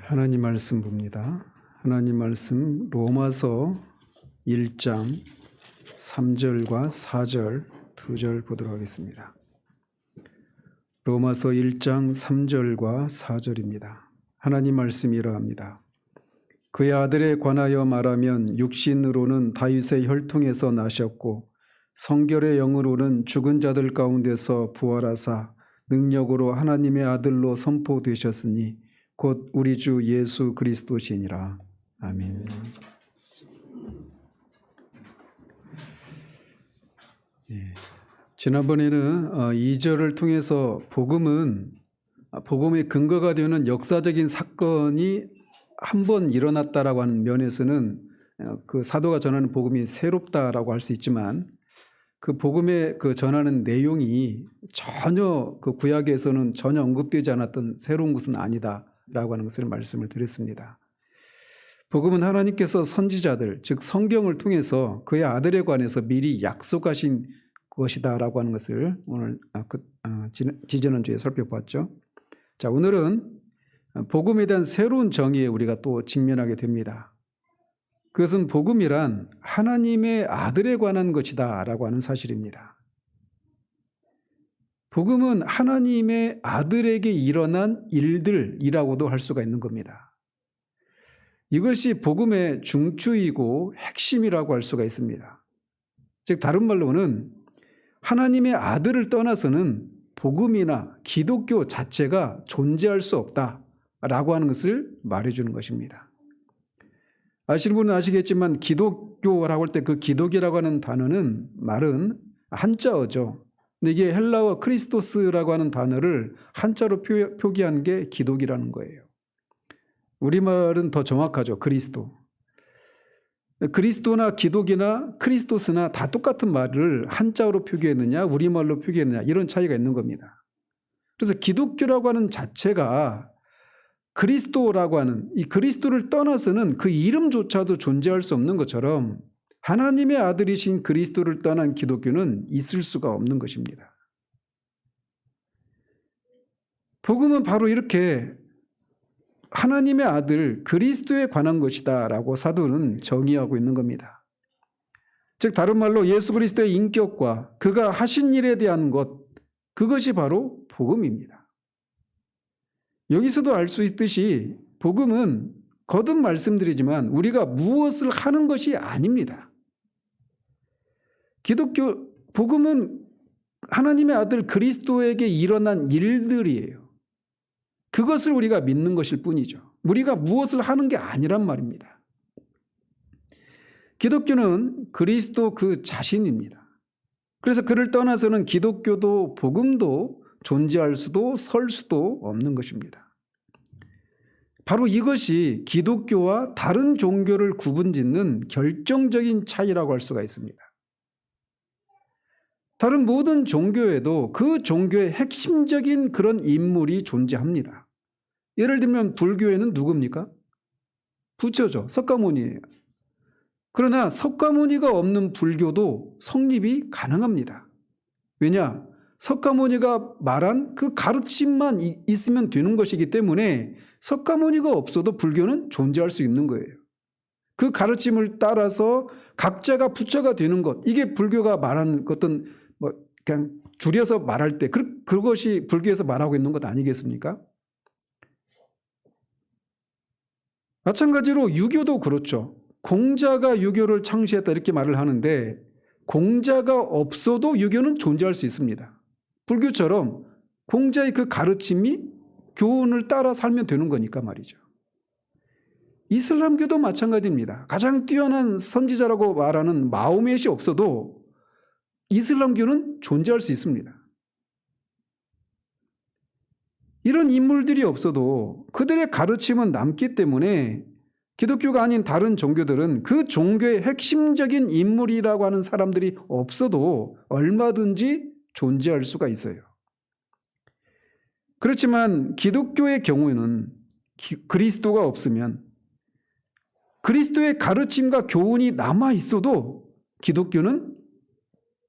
하나님 말씀 봅니다. 하나님 말씀 로마서 1장 3절과 4절 2절 보도록 하겠습니다. 로마서 1장 3절과 4절입니다. 하나님 말씀이 이러합니다. 그의 아들에 관하여 말하면 육신으로는 다윗의 혈통에서 나셨고 성결의 영으로는 죽은 자들 가운데서 부활하사 능력으로 하나님의 아들로 선포되셨으니 곧 우리 주 예수 그리스도시니라. 아멘. 지난번에는 2절을 통해서 복음의 근거가 되는 역사적인 사건이 한 번 일어났다라고 하는 면에서는 그 사도가 전하는 복음이 새롭다라고 할 수 있지만 그 복음의 그 전하는 내용이 전혀 그 구약에서는 전혀 언급되지 않았던 새로운 것은 아니다라고 하는 것을 말씀을 드렸습니다. 복음은 하나님께서 선지자들, 즉 성경을 통해서 그의 아들에 관해서 미리 약속하신 것이다라고 하는 것을 오늘 지지난주에 살펴봤죠. 자, 오늘은 복음에 대한 새로운 정의에 우리가 또 직면하게 됩니다. 그것은 복음이란 하나님의 아들에 관한 것이다 라고 하는 사실입니다. 복음은 하나님의 아들에게 일어난 일들이라고도 할 수가 있는 겁니다. 이것이 복음의 중추이고 핵심이라고 할 수가 있습니다. 즉 다른 말로는 하나님의 아들을 떠나서는 복음이나 기독교 자체가 존재할 수 없다라고 하는 것을 말해주는 것입니다. 아시는 분은 아시겠지만 기독교라고 할 때 그 기독이라고 하는 말은 한자어죠. 근데 이게 헬라어 크리스토스라고 하는 단어를 한자로 표기한 게 기독이라는 거예요. 우리말은 더 정확하죠. 그리스도. 그리스도나 기독이나 크리스토스나 다 똑같은 말을 한자어로 표기했느냐 우리말로 표기했느냐 이런 차이가 있는 겁니다. 그래서 기독교라고 하는 자체가 그리스도라고 하는 이 그리스도를 떠나서는 그 이름조차도 존재할 수 없는 것처럼 하나님의 아들이신 그리스도를 떠난 기독교는 있을 수가 없는 것입니다. 복음은 바로 이렇게 하나님의 아들 그리스도에 관한 것이다 라고 사도는 정의하고 있는 겁니다. 즉 다른 말로 예수 그리스도의 인격과 그가 하신 일에 대한 것, 그것이 바로 복음입니다. 여기서도 알 수 있듯이 복음은 거듭 말씀드리지만 우리가 무엇을 하는 것이 아닙니다. 복음은 하나님의 아들 그리스도에게 일어난 일들이에요. 그것을 우리가 믿는 것일 뿐이죠. 우리가 무엇을 하는 게 아니란 말입니다. 기독교는 그리스도 그 자신입니다. 그래서 그를 떠나서는 기독교도 복음도 존재할 수도 설 수도 없는 것입니다. 바로 이것이 기독교와 다른 종교를 구분짓는 결정적인 차이라고 할 수가 있습니다. 다른 모든 종교에도 그 종교의 핵심적인 그런 인물이 존재합니다. 예를 들면 불교에는 누굽니까? 부처죠. 석가모니예요. 그러나 석가모니가 없는 불교도 성립이 가능합니다. 왜냐? 석가모니가 말한 그 가르침만 있으면 되는 것이기 때문에 석가모니가 없어도 불교는 존재할 수 있는 거예요. 그 가르침을 따라서 각자가 부처가 되는 것, 이게 불교가 말하는 어떤 그냥 줄여서 말할 때 그것이 불교에서 말하고 있는 것 아니겠습니까? 마찬가지로 유교도 그렇죠. 공자가 유교를 창시했다 이렇게 말을 하는데 공자가 없어도 유교는 존재할 수 있습니다. 불교처럼 공자의 그 가르침이 교훈을 따라 살면 되는 거니까 말이죠. 이슬람교도 마찬가지입니다. 가장 뛰어난 선지자라고 말하는 마호멧이 없어도 이슬람교는 존재할 수 있습니다. 이런 인물들이 없어도 그들의 가르침은 남기 때문에 기독교가 아닌 다른 종교들은 그 종교의 핵심적인 인물이라고 하는 사람들이 없어도 얼마든지 존재할 수가 있어요. 그렇지만 기독교의 경우에는 그리스도가 없으면 그리스도의 가르침과 교훈이 남아 있어도 기독교는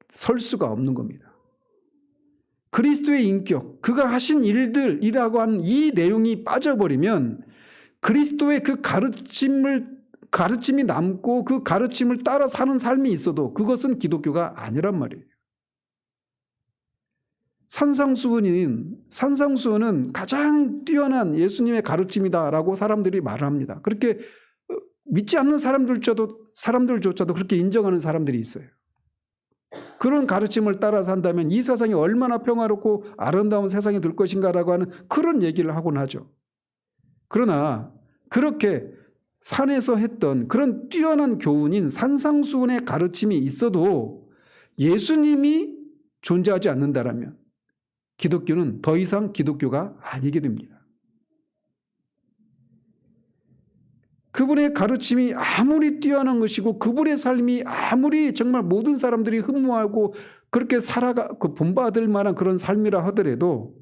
설 수가 없는 겁니다. 그리스도의 인격, 그가 하신 일들이라고 하는 이 내용이 빠져버리면 그리스도의 그 가르침이 남고 그 가르침을 따라 사는 삶이 있어도 그것은 기독교가 아니란 말이에요. 산상수훈은 가장 뛰어난 예수님의 가르침이다라고 사람들이 말합니다. 그렇게 믿지 않는 사람들조차도 그렇게 인정하는 사람들이 있어요. 그런 가르침을 따라 산다면 이 세상이 얼마나 평화롭고 아름다운 세상이 될 것인가라고 하는 그런 얘기를 하곤 하죠. 그러나 그렇게 산에서 했던 그런 뛰어난 교훈인 산상수훈의 가르침이 있어도 예수님이 존재하지 않는다라면 기독교는 더 이상 기독교가 아니게 됩니다. 그분의 가르침이 아무리 뛰어난 것이고 그분의 삶이 아무리 정말 모든 사람들이 흠모하고 그렇게 본받을 만한 그런 삶이라 하더라도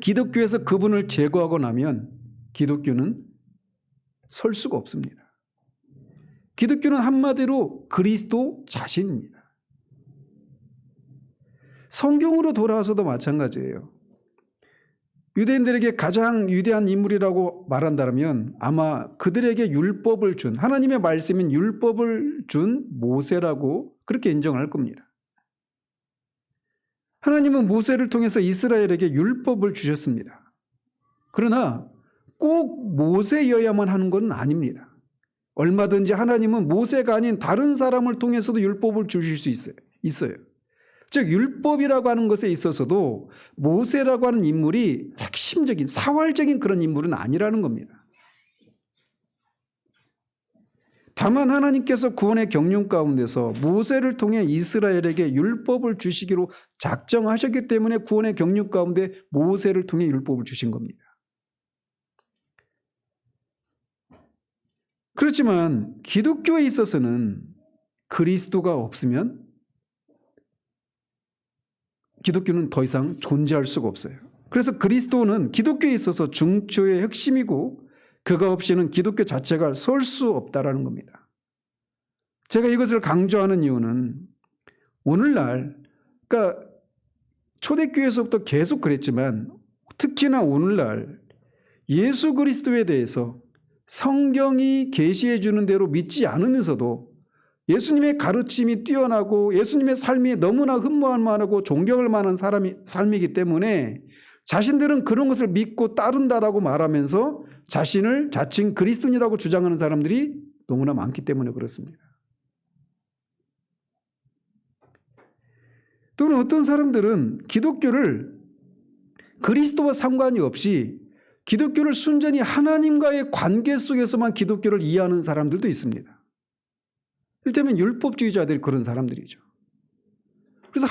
기독교에서 그분을 제거하고 나면 기독교는 설 수가 없습니다. 기독교는 한마디로 그리스도 자신입니다. 성경으로 돌아와서도 마찬가지예요. 유대인들에게 가장 위대한 인물이라고 말한다면 아마 그들에게 율법을 준, 하나님의 말씀인 율법을 준 모세라고 그렇게 인정할 겁니다. 하나님은 모세를 통해서 이스라엘에게 율법을 주셨습니다. 그러나 꼭 모세여야만 하는 건 아닙니다. 얼마든지 하나님은 모세가 아닌 다른 사람을 통해서도 율법을 주실 수 있어요. 즉 율법이라고 하는 것에 있어서도 모세라고 하는 인물이 핵심적인 사활적인 그런 인물은 아니라는 겁니다. 다만 하나님께서 구원의 경륜 가운데서 모세를 통해 이스라엘에게 율법을 주시기로 작정하셨기 때문에 구원의 경륜 가운데 모세를 통해 율법을 주신 겁니다. 그렇지만 기독교에 있어서는 그리스도가 없으면 기독교는 더 이상 존재할 수가 없어요. 그래서 그리스도는 기독교에 있어서 중초의 핵심이고 그가 없이는 기독교 자체가 설 수 없다라는 겁니다. 제가 이것을 강조하는 이유는 오늘날, 그러니까 초대교회에서부터 계속 그랬지만 특히나 오늘날 예수 그리스도에 대해서 성경이 계시해 주는 대로 믿지 않으면서도 예수님의 가르침이 뛰어나고 예수님의 삶이 너무나 흠모할 만하고 존경할 만한 삶이기 때문에 자신들은 그런 것을 믿고 따른다라고 말하면서 자칭 그리스도인이라고 주장하는 사람들이 너무나 많기 때문에 그렇습니다. 또는 어떤 사람들은 기독교를 그리스도와 상관이 없이 기독교를 순전히 하나님과의 관계 속에서만 기독교를 이해하는 사람들도 있습니다. 이를테면 율법주의자들이 그런 사람들이죠. 그래서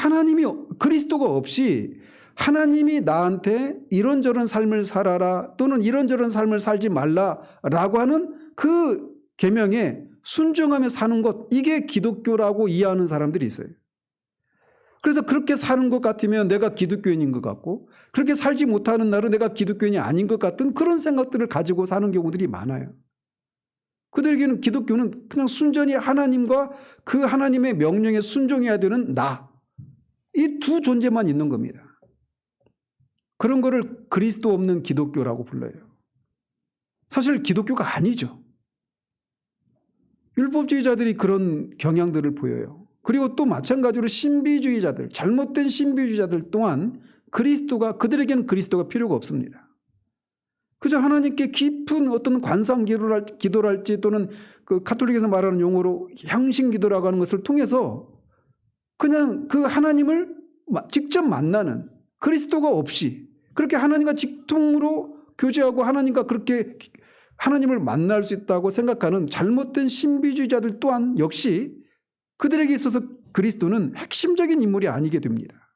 그리스도가 없이 하나님이 나한테 이런저런 삶을 살아라 또는 이런저런 삶을 살지 말라라고 하는 그 계명에 순종하며 사는 것, 이게 기독교라고 이해하는 사람들이 있어요. 그래서 그렇게 사는 것 같으면 내가 기독교인인 것 같고 그렇게 살지 못하는 날은 내가 기독교인이 아닌 것 같은 그런 생각들을 가지고 사는 경우들이 많아요. 그들에게는 기독교는 그냥 순전히 하나님과 그 하나님의 명령에 순종해야 되는 이 두 존재만 있는 겁니다. 그런 거를 그리스도 없는 기독교라고 불러요. 사실 기독교가 아니죠. 율법주의자들이 그런 경향들을 보여요. 그리고 또 마찬가지로 잘못된 신비주의자들 또한 그들에게는 그리스도가 필요가 없습니다. 그저 하나님께 깊은 어떤 관상 기도를 할지 또는 그 가톨릭에서 말하는 용어로 향신 기도라고 하는 것을 통해서 그냥 그 하나님을 직접 만나는, 그리스도가 없이 그렇게 하나님과 직통으로 교제하고 하나님과 그렇게 하나님을 만날 수 있다고 생각하는 잘못된 신비주의자들 또한 역시 그들에게 있어서 그리스도는 핵심적인 인물이 아니게 됩니다.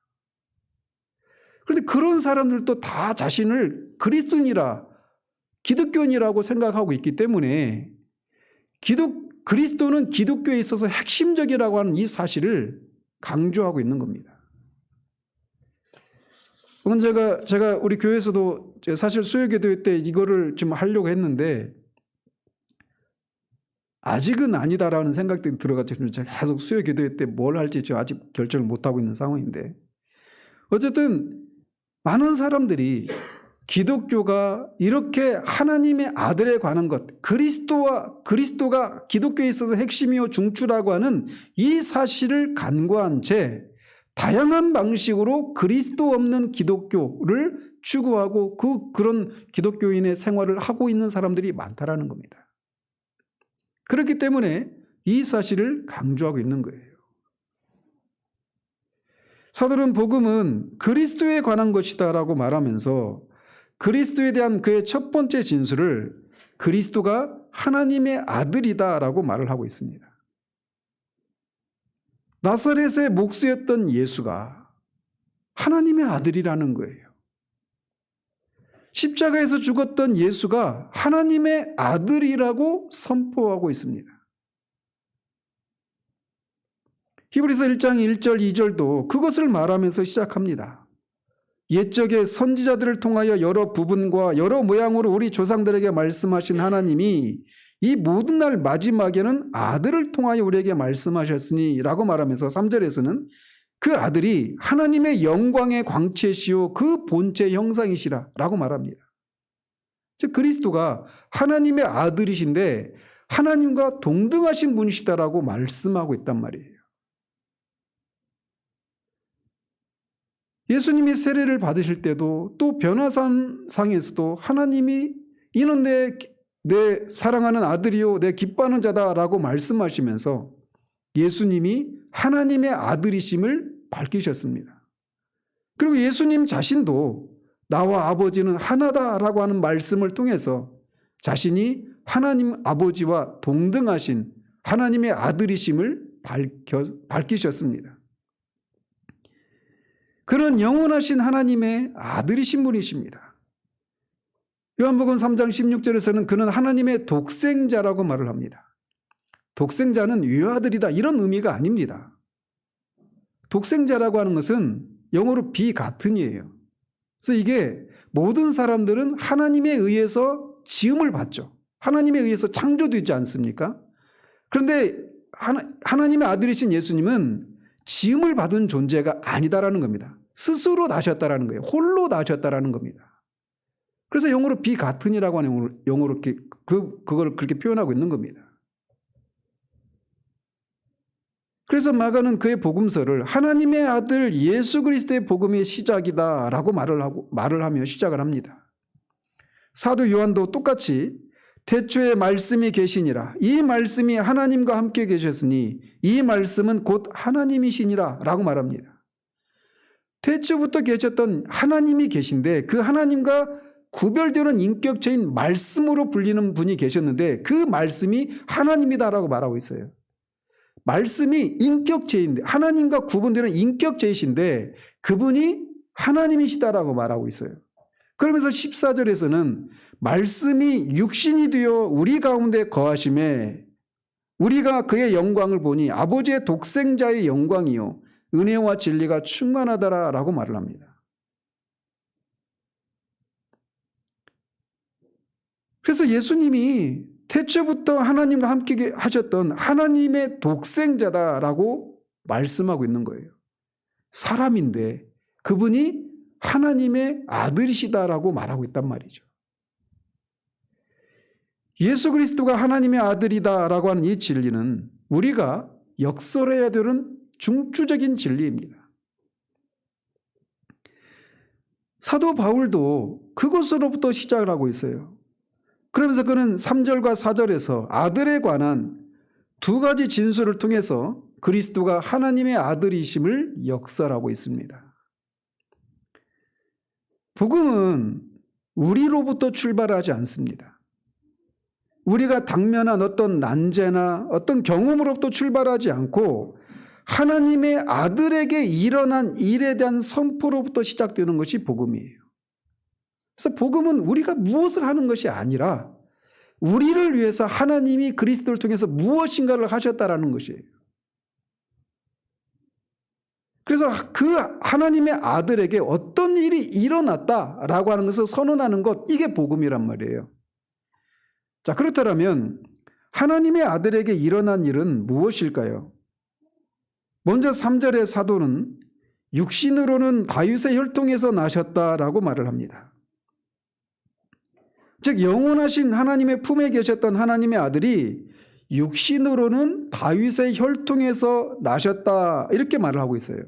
그런데 그런 사람들도 다 자신을 그리스도인이라 기독교인이라고 생각하고 있기 때문에 그리스도는 기독교에 있어서 핵심적이라고 하는 이 사실을 강조하고 있는 겁니다. 오늘 제가 우리 교회에서도 사실 수요기도회 때 이거를 좀 하려고 했는데 아직은 아니다라는 생각들이 들어가지고 제가 계속 수요기도회 때 뭘 할지 아직 결정을 못하고 있는 상황인데 어쨌든 많은 사람들이 기독교가 이렇게 하나님의 아들에 관한 것, 그리스도가 기독교에 있어서 핵심이요 중추라고 하는 이 사실을 간과한 채 다양한 방식으로 그리스도 없는 기독교를 추구하고 그런 기독교인의 생활을 하고 있는 사람들이 많다라는 겁니다. 그렇기 때문에 이 사실을 강조하고 있는 거예요. 사도는 복음은 그리스도에 관한 것이다라고 말하면서 그리스도에 대한 그의 첫 번째 진술을 그리스도가 하나님의 아들이다라고 말을 하고 있습니다. 나사렛의 목수였던 예수가 하나님의 아들이라는 거예요. 십자가에서 죽었던 예수가 하나님의 아들이라고 선포하고 있습니다. 히브리서 1장 1절 2절도 그것을 말하면서 시작합니다. 옛적의 선지자들을 통하여 여러 부분과 여러 모양으로 우리 조상들에게 말씀하신 하나님이 이 모든 날 마지막에는 아들을 통하여 우리에게 말씀하셨으니 라고 말하면서 3절에서는 그 아들이 하나님의 영광의 광채시요 그 본체 형상이시라 라고 말합니다. 즉 그리스도가 하나님의 아들이신데 하나님과 동등하신 분이시다라고 말씀하고 있단 말이에요. 예수님이 세례를 받으실 때도 또 변화산상에서도 하나님이 이는 내 사랑하는 아들이요 내 기뻐하는 자다라고 말씀하시면서 예수님이 하나님의 아들이심을 밝히셨습니다. 그리고 예수님 자신도 나와 아버지는 하나다라고 하는 말씀을 통해서 자신이 하나님 아버지와 동등하신 하나님의 아들이심을 밝히셨습니다. 그는 영원하신 하나님의 아들이신 분이십니다. 요한복음 3장 16절에서는 그는 하나님의 독생자라고 말을 합니다. 독생자는 외아들이다 이런 의미가 아닙니다. 독생자라고 하는 것은 영어로 비가튼이에요. 그래서 이게 모든 사람들은 하나님에 의해서 지음을 받죠. 하나님에 의해서 창조되지 않습니까? 그런데 하나님의 아들이신 예수님은 지음을 받은 존재가 아니다라는 겁니다. 스스로 나셨다라는 거예요. 홀로 나셨다라는 겁니다. 그래서 영어로 비가튼이라고 하는 영어로 그걸 그렇게 표현하고 있는 겁니다. 그래서 마가는 그의 복음서를 하나님의 아들 예수 그리스도의 복음의 시작이다라고 말을 하며 시작을 합니다. 사도 요한도 똑같이 태초에 말씀이 계시니라 이 말씀이 하나님과 함께 계셨으니 이 말씀은 곧 하나님이시니라 라고 말합니다. 태초부터 계셨던 하나님이 계신데 그 하나님과 구별되는 인격체인 말씀으로 불리는 분이 계셨는데 그 말씀이 하나님이다라고 말하고 있어요. 말씀이 인격체인데 하나님과 구분되는 인격체이신데 그분이 하나님이시다라고 말하고 있어요. 그러면서 14절에서는 말씀이 육신이 되어 우리 가운데 거하심에 우리가 그의 영광을 보니 아버지의 독생자의 영광이요 은혜와 진리가 충만하다라고 말을 합니다. 그래서 예수님이 태초부터 하나님과 함께 하셨던 하나님의 독생자다라고 말씀하고 있는 거예요. 사람인데 그분이 하나님의 아들이시다라고 말하고 있단 말이죠. 예수 그리스도가 하나님의 아들이다라고 하는 이 진리는 우리가 역설해야 되는 중추적인 진리입니다. 사도 바울도 그것으로부터 시작을 하고 있어요. 그러면서 그는 3절과 4절에서 아들에 관한 두 가지 진술을 통해서 그리스도가 하나님의 아들이심을 역설하고 있습니다. 복음은 우리로부터 출발하지 않습니다. 우리가 당면한 어떤 난제나 어떤 경험으로부터 출발하지 않고 하나님의 아들에게 일어난 일에 대한 선포로부터 시작되는 것이 복음이에요. 그래서 복음은 우리가 무엇을 하는 것이 아니라 우리를 위해서 하나님이 그리스도를 통해서 무엇인가를 하셨다라는 것이에요. 그래서 그 하나님의 아들에게 어떤 일이 일어났다라고 하는 것을 선언하는 것, 이게 복음이란 말이에요. 자, 그렇다면 하나님의 아들에게 일어난 일은 무엇일까요? 먼저 3절의 사도는 육신으로는 다윗의 혈통에서 나셨다라고 말을 합니다. 즉 영원하신 하나님의 품에 계셨던 하나님의 아들이 육신으로는 다윗의 혈통에서 나셨다, 이렇게 말을 하고 있어요.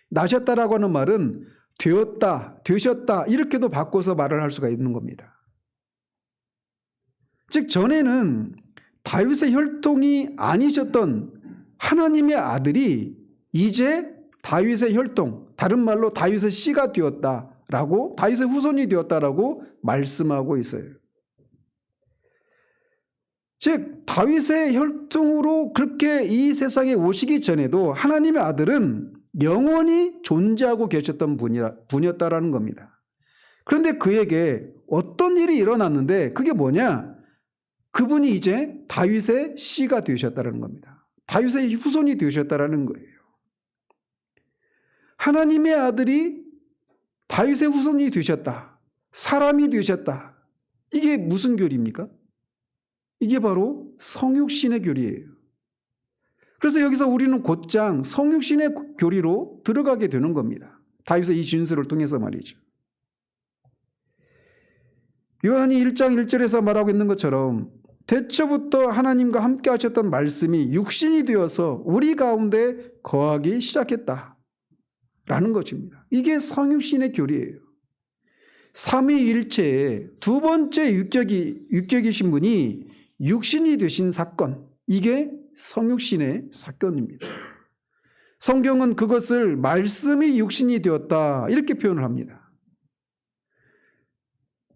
나셨다라고 하는 말은 되었다, 되셨다, 이렇게도 바꿔서 말을 할 수가 있는 겁니다. 즉 전에는 다윗의 혈통이 아니셨던 하나님의 아들이 이제 다윗의 혈통, 다른 말로 다윗의 씨가 되었다라고, 다윗의 후손이 되었다라고 말씀하고 있어요. 즉 다윗의 혈통으로 그렇게 이 세상에 오시기 전에도 하나님의 아들은 영원히 존재하고 계셨던 분이었다라는 겁니다. 그런데 그에게 어떤 일이 일어났는데 그게 뭐냐? 그분이 이제 다윗의 씨가 되셨다는 겁니다. 다윗의 후손이 되셨다는 거예요. 하나님의 아들이 다윗의 후손이 되셨다, 사람이 되셨다. 이게 무슨 교리입니까? 이게 바로 성육신의 교리예요. 그래서 여기서 우리는 곧장 성육신의 교리로 들어가게 되는 겁니다. 다윗의 이 진술을 통해서 말이죠. 요한이 1장 1절에서 말하고 있는 것처럼 태초부터 하나님과 함께 하셨던 말씀이 육신이 되어서 우리 가운데 거하기 시작했다 라는 것입니다. 이게 성육신의 교리예요. 삼위일체의 두 번째 육격이신 분이 육신이 되신 사건, 이게 성육신의 사건입니다. 성경은 그것을 말씀이 육신이 되었다 이렇게 표현을 합니다.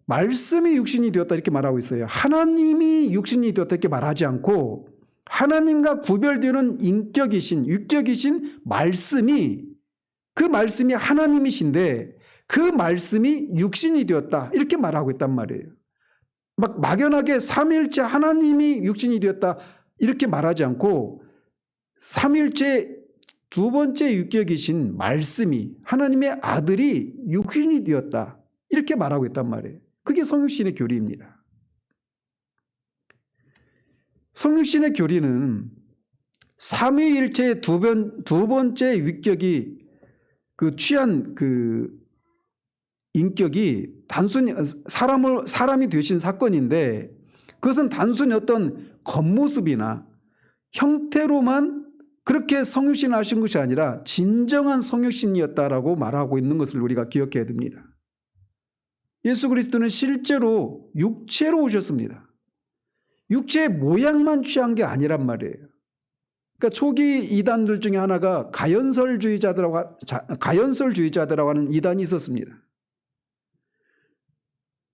말씀이 육신이 되었다 이렇게 말하고 있어요. 하나님이 육신이 되었다 이렇게 말하지 않고 하나님과 구별되는 인격이신, 육격이신 말씀이, 그 말씀이 하나님이신데 그 말씀이 육신이 되었다 이렇게 말하고 있단 말이에요. 막 막연하게 삼위일체 하나님이 육신이 되었다 이렇게 말하지 않고 삼위일체 두 번째 육격이신 말씀이, 하나님의 아들이 육신이 되었다 이렇게 말하고 있단 말이에요. 그게 성육신의 교리입니다. 성육신의 교리는 삼위일체의 두 번째 육격이 그 취한 그 인격이 단순히 사람이 되신 사건인데 그것은 단순히 어떤 겉모습이나 형태로만 그렇게 성육신을 하신 것이 아니라 진정한 성육신이었다라고 말하고 있는 것을 우리가 기억해야 됩니다. 예수 그리스도는 실제로 육체로 오셨습니다. 육체의 모양만 취한 게 아니란 말이에요. 그러니까 초기 이단들 중에 하나가 가연설주의자들이라고 하는 이단이 있었습니다.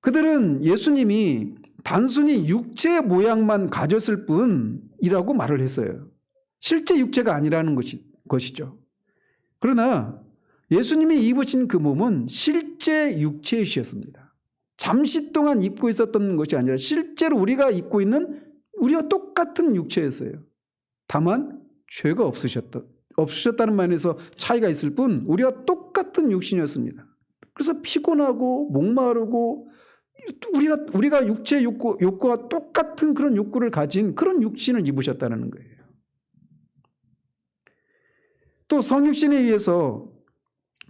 그들은 예수님이 단순히 육체의 모양만 가졌을 뿐이라고 말을 했어요. 실제 육체가 아니라는 것이죠. 그러나 예수님이 입으신 그 몸은 실제 육체이셨습니다. 잠시 동안 입고 있었던 것이 아니라 실제로 우리가 입고 있는 우리와 똑같은 육체였어요. 다만 죄가 없으셨다는 면에서 차이가 있을 뿐 우리와 똑같은 육신이었습니다. 그래서 피곤하고 목마르고 우리가 육체의 욕구와 똑같은 그런 욕구를 가진 그런 육신을 입으셨다는 거예요. 또 성육신에 의해서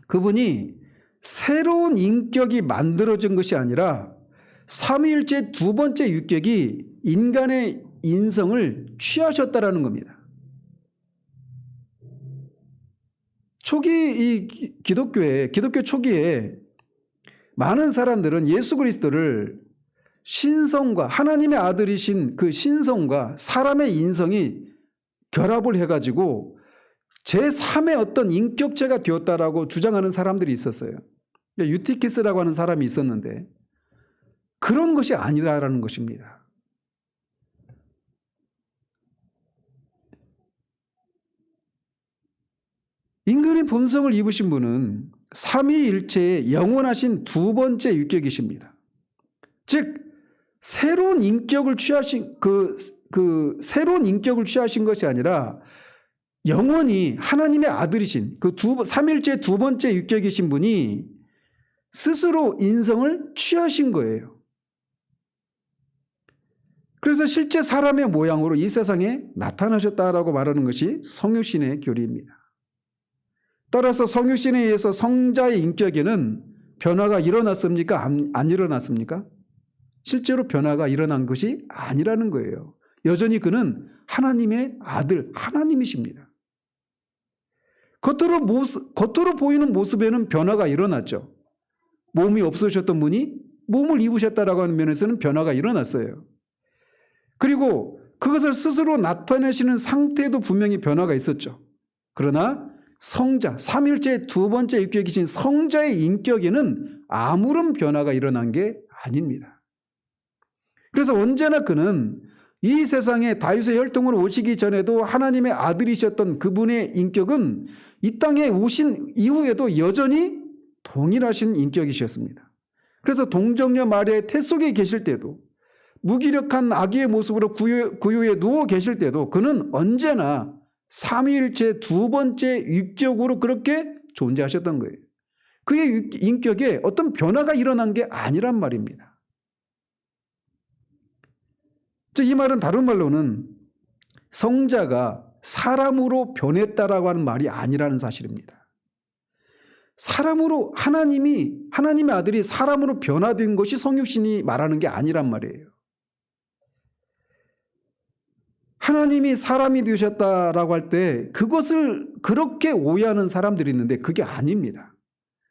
그분이 새로운 인격이 만들어진 것이 아니라 삼위일체 두 번째 육격이 인간의 인성을 취하셨다라는 겁니다. 초기 기독교 초기에 많은 사람들은 예수 그리스도를 신성과 하나님의 아들이신 그 신성과 사람의 인성이 결합을 해가지고 제3의 어떤 인격체가 되었다라고 주장하는 사람들이 있었어요. 유티키스라고 하는 사람이 있었는데 그런 것이 아니라는 것입니다. 인간의 본성을 입으신 분은 삼위일체의 영원하신 두 번째 육격이십니다. 즉 새로운 인격을 취하신 새로운 인격을 취하신 것이 아니라 영원히 하나님의 아들이신 그 삼위일체 두 번째 육격이신 분이 스스로 인성을 취하신 거예요. 그래서 실제 사람의 모양으로 이 세상에 나타나셨다라고 말하는 것이 성육신의 교리입니다. 따라서 성육신에 의해서 성자의 인격에는 변화가 일어났습니까? 안 일어났습니까? 실제로 변화가 일어난 것이 아니라는 거예요. 여전히 그는 하나님의 아들, 하나님이십니다. 겉으로 보이는 모습에는 변화가 일어났죠. 몸이 없어졌던 분이 몸을 입으셨다라고 하는 면에서는 변화가 일어났어요. 그리고 그것을 스스로 나타내시는 상태에도 분명히 변화가 있었죠. 그러나 성자, 삼일째 두 번째 육교에 계신 성자의 인격에는 아무런 변화가 일어난 게 아닙니다. 그래서 언제나 그는 이 세상에 다윗의 혈통으로 오시기 전에도 하나님의 아들이셨던 그분의 인격은 이 땅에 오신 이후에도 여전히 동일하신 인격이셨습니다. 그래서 동정녀 마리아의 태 속에 계실 때도, 무기력한 아기의 모습으로 구유에 누워 계실 때도 그는 언제나 삼위일체 두 번째 인격으로 그렇게 존재하셨던 거예요. 그의 인격에 어떤 변화가 일어난 게 아니란 말입니다. 이 말은 다른 말로는 성자가 사람으로 변했다라고 하는 말이 아니라는 사실입니다. 사람으로 하나님의 아들이 사람으로 변화된 것이 성육신이 말하는 게 아니란 말이에요. 하나님이 사람이 되셨다라고 할 때 그것을 그렇게 오해하는 사람들이 있는데 그게 아닙니다.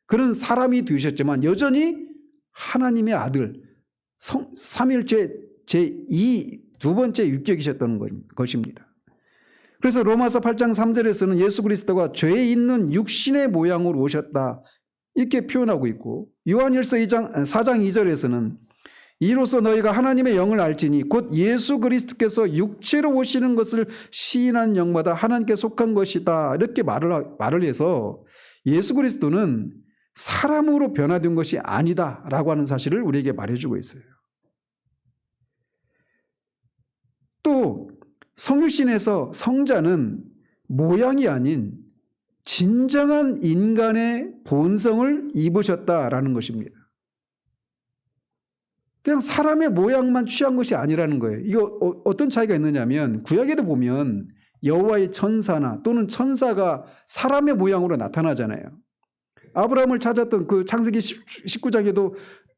그는 사람이 되셨지만 여전히 하나님의 아들, 삼일째 제2 두 번째 율격이셨다는 것입니다. 그래서 로마서 8장 3절에서는 예수 그리스도가 죄 있는 육신의 모양으로 오셨다 이렇게 표현하고 있고, 요한일서 4장 2절에서는 이로써 너희가 하나님의 영을 알지니 곧 예수 그리스도께서 육체로 오시는 것을 시인하는 영마다 하나님께 속한 것이다 이렇게 말을 해서 예수 그리스도는 사람으로 변화된 것이 아니다라고 하는 사실을 우리에게 말해주고 있어요. 또 성육신에서 성자는 모양이 아닌 진정한 인간의 본성을 입으셨다라는 것입니다. 그냥 사람의 모양만 취한 것이 아니라는 거예요. 이거 어떤 차이가 있느냐면 구약에도 보면 여호와의 천사나 또는 천사가 사람의 모양으로 나타나잖아요. 아브라함을 찾았던 그 창세기 19장에도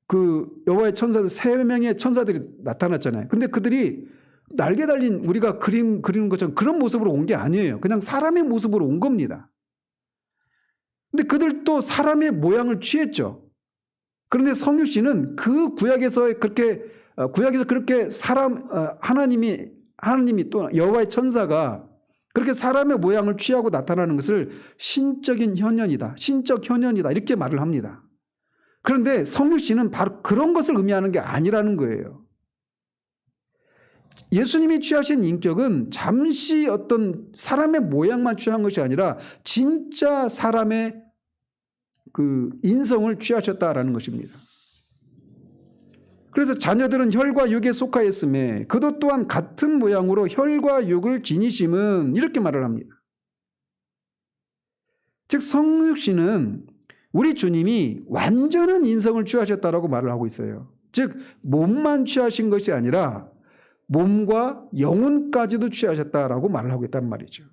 그 여호와의 천사들 3명의 천사들이 나타났잖아요. 근데 그들이 날개 달린 우리가 그리는 것처럼 그런 모습으로 온 게 아니에요. 그냥 사람의 모습으로 온 겁니다. 근데 그들도 사람의 모양을 취했죠. 그런데 성육신은 그 구약에서 그렇게 하나님이 또 여호와의 천사가 그렇게 사람의 모양을 취하고 나타나는 것을 신적인 현현이다, 신적 현현이다 이렇게 말을 합니다. 그런데 성육신은 바로 그런 것을 의미하는 게 아니라는 거예요. 예수님이 취하신 인격은 잠시 어떤 사람의 모양만 취한 것이 아니라 진짜 사람의 그 인성을 취하셨다라는 것입니다. 그래서 자녀들은 혈과 육에 속하였음에 그도 또한 같은 모양으로 혈과 육을 지니심은 이렇게 말을 합니다. 즉 성육신은 우리 주님이 완전한 인성을 취하셨다라고 말을 하고 있어요. 즉 몸만 취하신 것이 아니라 몸과 영혼까지도 취하셨다라고 말을 하고 있단 말이죠.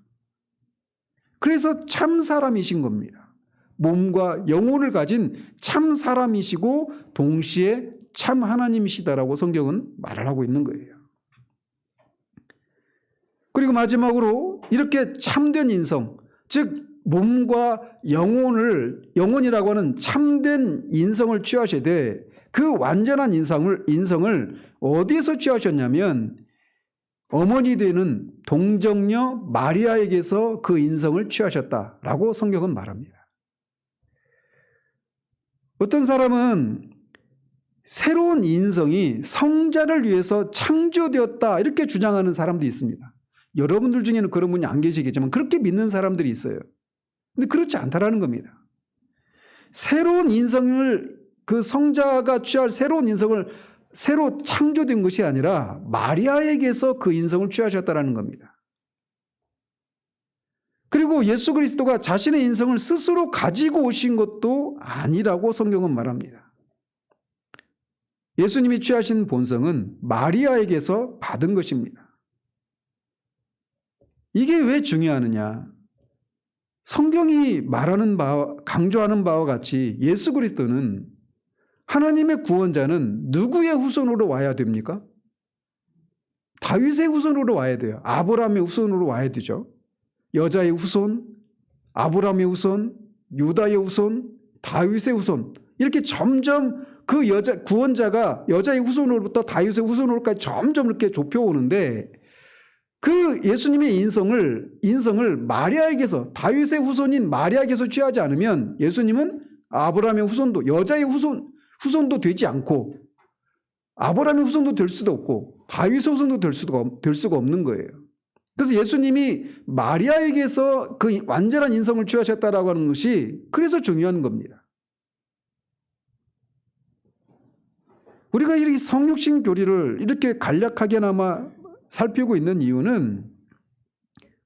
그래서 참 사람이신 겁니다. 몸과 영혼을 가진 참 사람이시고 동시에 참 하나님이시다라고 성경은 말을 하고 있는 거예요. 그리고 마지막으로 이렇게 참된 인성, 즉 몸과 영혼이라고 하는 참된 인성을 취하시되 그 완전한 인성을 어디에서 취하셨냐면 어머니 되는 동정녀 마리아에게서 그 인성을 취하셨다라고 성경은 말합니다. 어떤 사람은 새로운 인성이 성자를 위해서 창조되었다 이렇게 주장하는 사람도 있습니다. 여러분들 중에는 그런 분이 안 계시겠지만 그렇게 믿는 사람들이 있어요. 근데 그렇지 않다라는 겁니다. 새로운 인성을 그 성자가 취할 새로운 인성을 새로 창조된 것이 아니라 마리아에게서 그 인성을 취하셨다라는 겁니다. 그리고 예수 그리스도가 자신의 인성을 스스로 가지고 오신 것도 아니라고 성경은 말합니다. 예수님이 취하신 본성은 마리아에게서 받은 것입니다. 이게 왜 중요하느냐? 성경이 말하는 바와 강조하는 바와 같이 예수 그리스도는 하나님의 구원자는 누구의 후손으로 와야 됩니까? 다윗의 후손으로 와야 돼요. 아브라함의 후손으로 와야 되죠. 여자의 후손, 아브라함의 후손, 유다의 후손, 다윗의 후손, 이렇게 점점 그 구원자가 여자의 후손으로부터 다윗의 후손으로까지 점점 이렇게 좁혀오는데, 그 예수님의 인성을 마리아에게서, 다윗의 후손인 마리아에게서 취하지 않으면 예수님은 아브라함의 후손도, 여자의 후손도 되지 않고, 아브라함의 후손도 될 수도 없고, 다윗의 후손도 될 수가 없는 거예요. 그래서 예수님이 마리아에게서 그 완전한 인성을 취하셨다라고 하는 것이 그래서 중요한 겁니다. 우리가 이 성육신 교리를 이렇게 간략하게나마 살피고 있는 이유는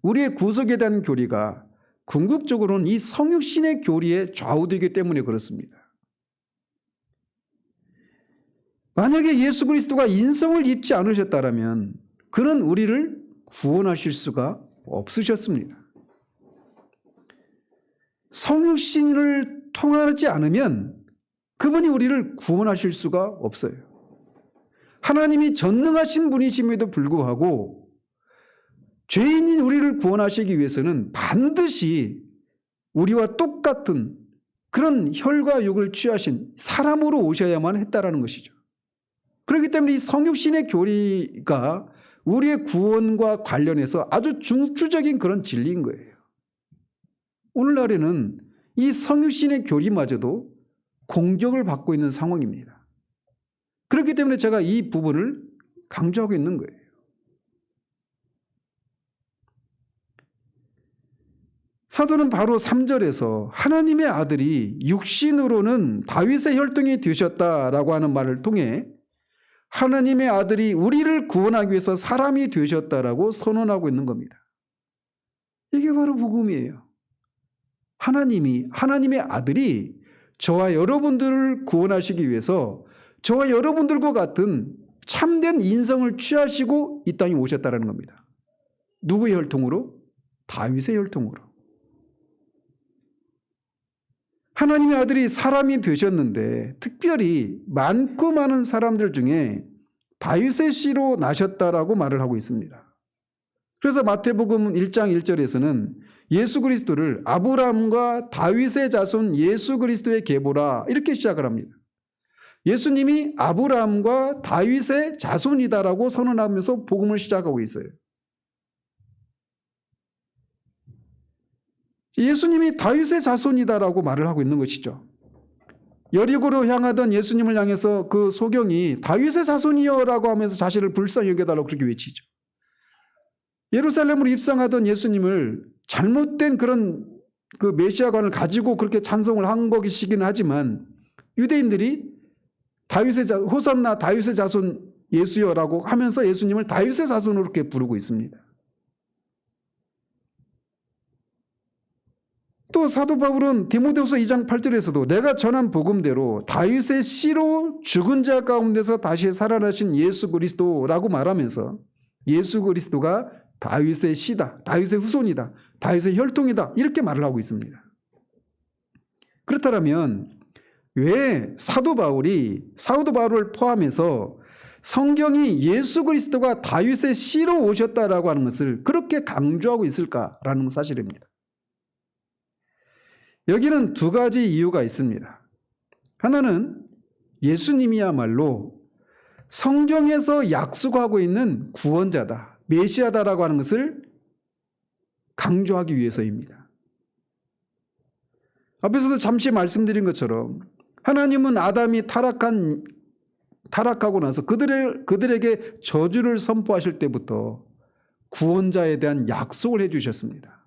우리의 구속에 대한 교리가 궁극적으로는 이 성육신의 교리에 좌우되기 때문에 그렇습니다. 만약에 예수 그리스도가 인성을 입지 않으셨다면 그는 우리를 구원하실 수가 없으셨습니다. 성육신을 통하지 않으면 그분이 우리를 구원하실 수가 없어요. 하나님이 전능하신 분이심에도 불구하고 죄인인 우리를 구원하시기 위해서는 반드시 우리와 똑같은 그런 혈과 육을 취하신 사람으로 오셔야만 했다라는 것이죠. 그렇기 때문에 이 성육신의 교리가 우리의 구원과 관련해서 아주 중추적인 그런 진리인 거예요. 오늘날에는 이 성육신의 교리마저도 공격을 받고 있는 상황입니다. 그렇기 때문에 제가 이 부분을 강조하고 있는 거예요. 사도는 바로 3절에서 하나님의 아들이 육신으로는 다윗의 혈통이 되셨다라고 하는 말을 통해 하나님의 아들이 우리를 구원하기 위해서 사람이 되셨다라고 선언하고 있는 겁니다. 이게 바로 복음이에요. 하나님의 아들이 저와 여러분들을 구원하시기 위해서 저와 여러분들과 같은 참된 인성을 취하시고 이 땅에 오셨다는 겁니다. 누구의 혈통으로? 다윗의 혈통으로. 하나님의 아들이 사람이 되셨는데 특별히 많고 많은 사람들 중에 다윗의 씨로 나셨다라고 말을 하고 있습니다. 그래서 마태복음 1장 1절에서는 예수 그리스도를 아브라함과 다윗의 자손 예수 그리스도의 계보라 이렇게 시작을 합니다. 예수님이 아브라함과 다윗의 자손이다라고 선언하면서 복음을 시작하고 있어요. 예수님이 다윗의 자손이다라고 말을 하고 있는 것이죠. 여리고로 향하던 예수님을 향해서 그 소경이 다윗의 자손이여라고 하면서 자신을 불쌍히 여겨달라고 그렇게 외치죠. 예루살렘으로 입성하던 예수님을 잘못된 그런 그 메시아관을 가지고 그렇게 찬송을 한 것이긴 하지만 유대인들이 호산나 다윗의 자손 예수여라고 하면서 예수님을 다윗의 자손으로 이렇게 부르고 있습니다. 또 사도 바울은 디모데후서 2장 8절에서도 내가 전한 복음대로 다윗의 씨로 죽은 자 가운데서 다시 살아나신 예수 그리스도라고 말하면서 예수 그리스도가 다윗의 씨다, 다윗의 후손이다, 다윗의 혈통이다 이렇게 말을 하고 있습니다. 그렇다면 왜 사도 바울을 포함해서 성경이 예수 그리스도가 다윗의 씨로 오셨다라고 하는 것을 그렇게 강조하고 있을까라는 사실입니다. 여기는 두 가지 이유가 있습니다. 하나는 예수님이야말로 성경에서 약속하고 있는 구원자다, 메시아다라고 하는 것을 강조하기 위해서입니다. 앞에서도 잠시 말씀드린 것처럼 하나님은 아담이 타락하고 나서 그들에게 저주를 선포하실 때부터 구원자에 대한 약속을 해주셨습니다.